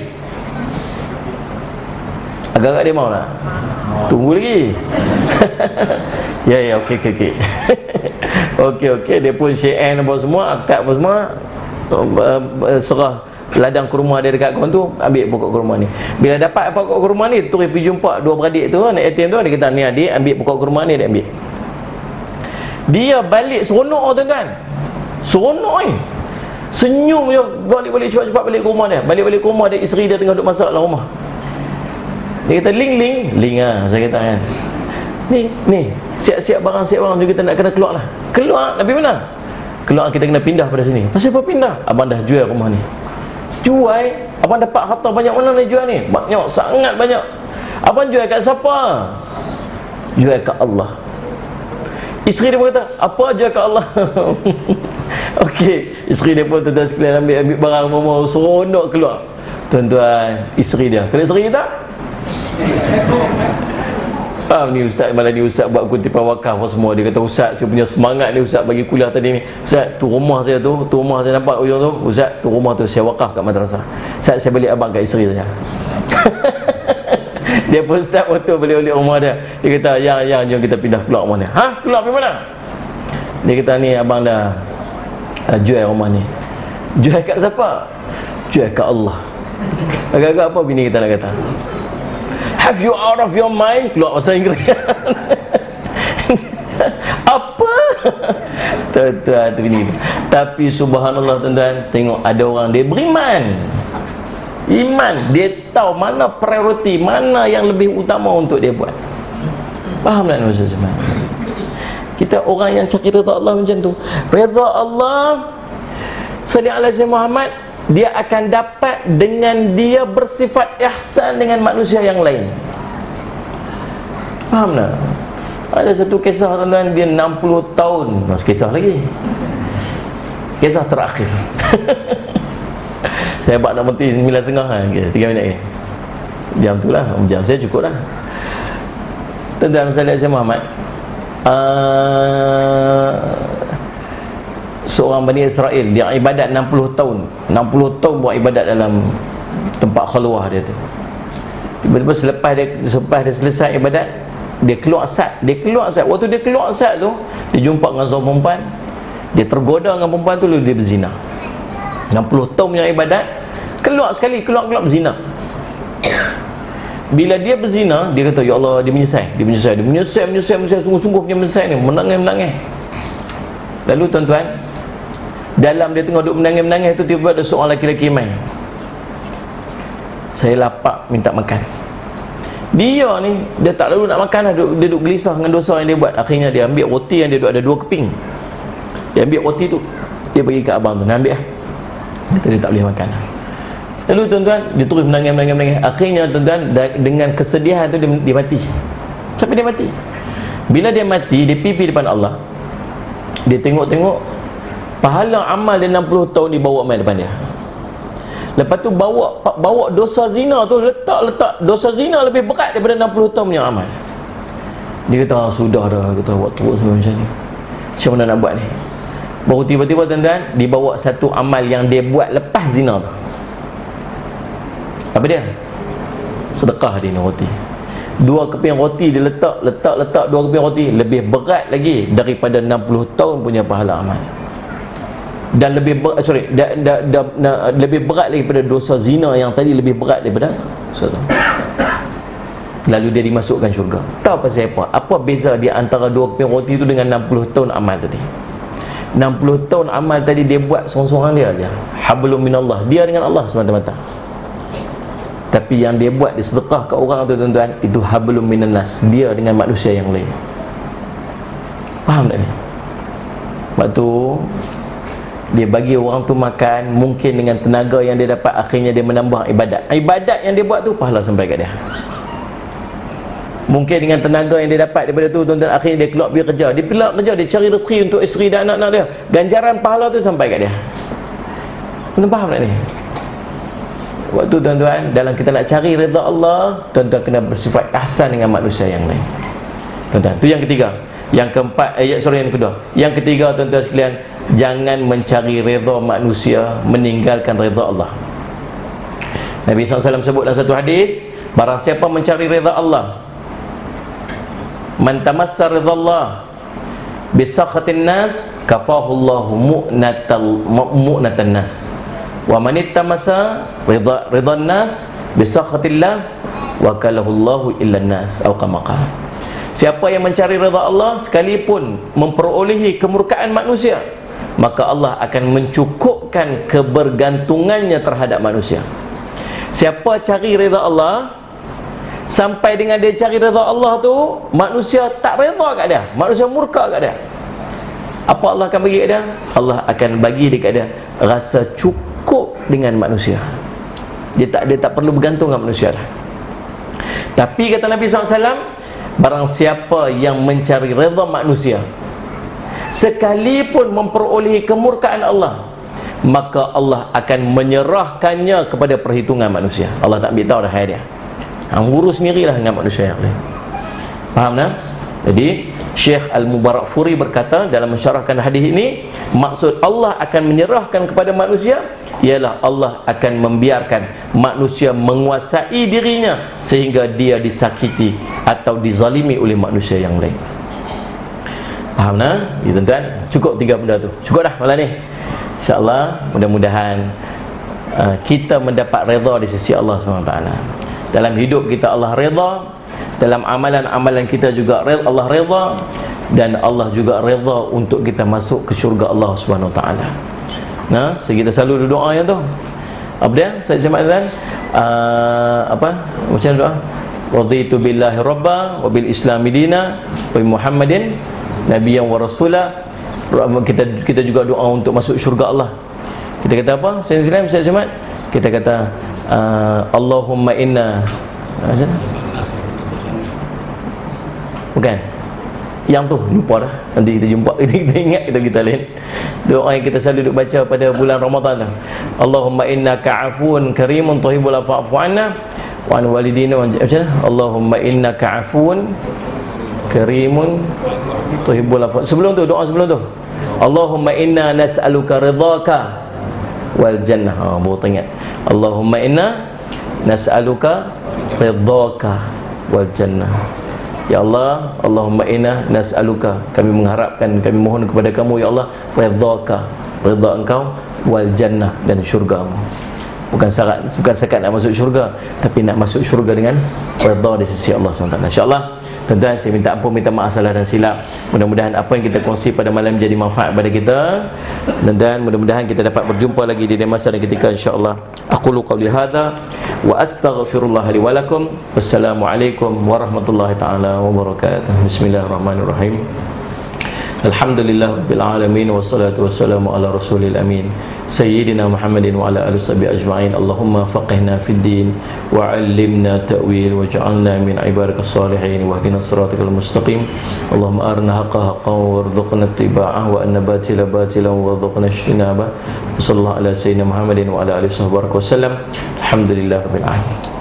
A: Agak-agak dia mau tak? Tunggu lagi. Ya, okey. Okey, dia pun share apa semua, akad apa semua, serah ladang kurma dia dekat kawan tu, ambil pokok kurma ni. Bila dapat pokok kurma ni, terus pergi jumpa dua beradik tu, anak yatim tu, dia kata, ni adik ambil pokok kurma ni, dia ambil. Dia balik seronok tuan-tuan. Seronok ni. Senyum je, balik cepat-cepat balik ke rumah dia. Balik ke rumah dia, isteri dia tengah duduk masak dalam rumah. Dia kata, ling lah, saya kata kan. Ni, siap-siap barang, dia kata nak kena keluar lah. Keluar, tapi mana? Keluar, kita kena pindah pada sini. Pasal apa pindah? Abang dah jual rumah ni. Jual? Abang dapat harta banyak mana nak jual ni? Banyak, sangat banyak. Abang jual kat siapa? Jual kat Allah. Isteri dia pun kata, apa jual kat Allah? Okey, isteri dia pun tuan-tuan sekalian ambil barang mau seronok keluar. Tuan-tuan, isteri dia. Kalau isteri kita? Ni ustaz, malah ni ustaz buat kutipan wakaf apa semua. Dia kata, ustaz, saya punya semangat ni ustaz bagi kuliah tadi ni. Ustaz, tu rumah saya nampak ujung tu. Ustaz, tu rumah tu saya wakaf kat madrasah. Ustaz, saya balik abang kat isteri saya. Dia pun start motor balik rumah dia. Dia kata, yang jom kita pindah keluar rumah ni. Keluar pergi mana? Dia kata, ni abang dah jual rumah ni. Jual kat siapa? Jual kat Allah. Agak-agak apa bini kita nak kata? Have you out of your mind? Keluar bahasa Inggeris. Apa? Tuan-tuan tu bini. Tapi subhanallah tuan-tuan, tengok ada orang dia beriman. Iman, dia tahu mana prioriti, mana yang lebih utama untuk dia buat. Faham tak Nabi SAW? Kita orang yang cari redha Allah macam tu. Redha Allah sallallahu alaihi wasallam Muhammad, dia akan dapat dengan dia bersifat ihsan dengan manusia yang lain. Faham tak? Ada satu kisah tuan-tuan, dia 60 tahun, masih kisah lagi, kisah terakhir. Saya buat nak berhenti 9.30 kan, 3 minit ke jam tu lah, jam saya cukup lah. Tuan-tuan saya Muhammad, seorang Bani Israel, dia ibadat 60 tahun 60 tahun buat ibadat dalam tempat khalwah dia tu. Tiba-tiba selepas dia selesai ibadat, dia keluar asap. Waktu dia keluar asap tu, dia jumpa dengan seorang perempuan, dia tergoda dengan perempuan tu, lalu dia berzina. 60 tahun punya ibadat, keluar berzina. Bila dia berzina, dia kata, ya Allah, dia menyesal, sungguh-sungguh punya menyesal ni, menangis. Lalu tuan-tuan, dalam dia tengah duduk menangis tu, tiba-tiba ada seorang lelaki main. Saya lapar, minta makan. Dia ni, dia tak lalu nak makan lah, dia duduk gelisah dengan dosa yang dia buat. Akhirnya dia ambil roti yang dia duduk ada 2 keping. Dia ambil roti tu, dia bagi kat abang tu, nak ambil lah. Kata dia tak boleh makan. Lalu tuan-tuan, dia terus menangis. Akhirnya tuan-tuan, dengan kesedihan tu dia mati. Sampai dia mati. Bila dia mati, dia pipi depan Allah. Dia tengok pahala amal dia 60 tahun dibawa main depan dia. Lepas tu bawa dosa zina tu, letak dosa zina lebih berat daripada 60 tahun punya amal. Dia kata, sudah dah, kata buat terus macam ni, macam mana nak buat ni. Baru tiba-tiba tuan-tuan, dibawa satu amal yang dia buat lepas zina tu. Apa dia? Sedekah dia ni, roti. 2 keping roti dia letak 2 keping roti, lebih berat lagi daripada 60 tahun punya pahala amal. Dan lebih berat lagi daripada dosa zina yang tadi, lebih berat daripada dosa tu. Lalu dia dimasukkan syurga. Tahu pasal apa? Apa beza dia antara 2 keping roti tu dengan 60 tahun amal tadi? 60 tahun amal tadi dia buat seorang-seorang dia aja, hablum minallah, dia dengan Allah semata-mata. Tapi yang dia buat, dia sedekah ke orang tu tuan-tuan, itu hablum minannas, dia dengan manusia yang lain. Faham tak ni? Waktu dia bagi orang tu makan, mungkin dengan tenaga yang dia dapat, akhirnya dia menambah ibadat yang dia buat tu, pahala sampai kat dia. Mungkin dengan tenaga yang dia dapat daripada tu tuan-tuan, akhirnya dia keluar pergi kerja, dia cari rezeki untuk isteri dan anak-anak dia, ganjaran pahala tu sampai kat dia. Tuan-tuan faham tak ni? Waktu tuan-tuan, dalam kita nak cari redha Allah, tuan-tuan kena bersifat ihsan dengan manusia yang lain. Tuan-tuan, tu yang ketiga. Yang keempat, yang kedua. Yang ketiga tuan-tuan sekalian, jangan mencari redha manusia, meninggalkan redha Allah. Nabi SAW sebut dalam satu hadis, barang siapa mencari redha Allah, man tamassa redha Allah bisakhatin nas, kafahullahu mu'natan nas. Wa man ittamasa ridhan nas bisakhatillah wakalahullahu illan nas, atau kama qala. Siapa yang mencari redha Allah sekalipun memperolehi kemurkaan manusia, maka Allah akan mencukupkan kebergantungannya terhadap manusia. Siapa cari redha Allah, sampai dengan dia cari redha Allah tu, manusia tak redha kat dia, manusia murka kat dia, apa Allah akan bagi kat dia? Allah akan bagi dekat dia rasa cukup dengan manusia. Dia tak perlu bergantung dengan manusia dah. Tapi kata Nabi SAW, barang siapa yang mencari redha manusia sekalipun memperolehi kemurkaan Allah, maka Allah akan menyerahkannya kepada perhitungan manusia. Allah tak ambil tahu dah hal dia, urus sendirilah dengan manusia yang lain. Faham tak? Jadi Syekh Al-Mubarakfuri berkata dalam mensyarahkan hadis ini, maksud Allah akan menyerahkan kepada manusia ialah Allah akan membiarkan manusia menguasai dirinya sehingga dia disakiti atau dizalimi oleh manusia yang lain. Faham tak? Ya, tuan-tuan, cukup 3 benda tu. Cukup dah malam ni. InsyaAllah mudah-mudahan kita mendapat redha di sisi Allah SWT. Dalam hidup kita Allah redha, dalam amalan-amalan kita juga Allah redha, dan Allah juga redha untuk kita masuk ke syurga Allah Subhanahu Wa Taala. Nah, so kita selalu doa yang tu. Apa dia? Saya semakan macam doa. Raditu billahi rabba wa bil islami dina wa bi Muhammadin nabiyyan wa rasula. Kita juga doa untuk masuk syurga Allah. Kita kata apa? Saya semat. Kita kata Allahumma inna bukan. yang tu lupa dah. Nanti kita jumpa, kita ingat, kita lain. Doa yang kita selalu duk baca pada bulan Ramadan tu. Allahumma innaka afuwun karimun tuhibbul afwa fa'fu anna wa an walidina wa Allahumma innaka afuwun karimun tuhibbul afwa. Sebelum tu, doa sebelum tu, Allahumma inna nas'aluka ridhaka wal jannah. Baru teringat. Allahumma inna nas'aluka ridhaka wal jannah. Ya Allah, Allahumma inna nas'aluka, kami mengharapkan, kami mohon kepada kamu ya Allah, ridhaka, ridha engkau, wal jannah, dan syurga-Mu. Bukan syarat nak masuk syurga, tapi nak masuk syurga dengan ridha di sisi Allah SWT. InsyaAllah, tuan-tuan, saya minta ampun, minta maaf salah dan silap. Mudah-mudahan apa yang kita kongsi pada malam jadi manfaat pada kita, dan mudah-mudahan kita dapat berjumpa lagi di masa dan ketika, insyaAllah. Aqulu qawli hadha wa astaghfirullah li wa lakum. Wassalamualaikum warahmatullahi ta'ala wabarakatuh. Bismillahirrahmanirrahim. Alhamdulillah rabbil alamin, wassalatu wassalamu ala rasulil amin Sayyidina Muhammadin wa ala alihi washabihi ajma'in. Allahumma faqihna fid din wa 'allimna ta'wil waj'alna min ibadikas salihin wahdinas siratal mustaqim. Allahumma arina haqqa haqqan warzuqna ittiba'ah wa anna batila batilan warzuqna ijtinabah. Sallallahu ala sayyidina Muhammadin wa ala alihi wasallam. Alhamdulillah rabbil alamin.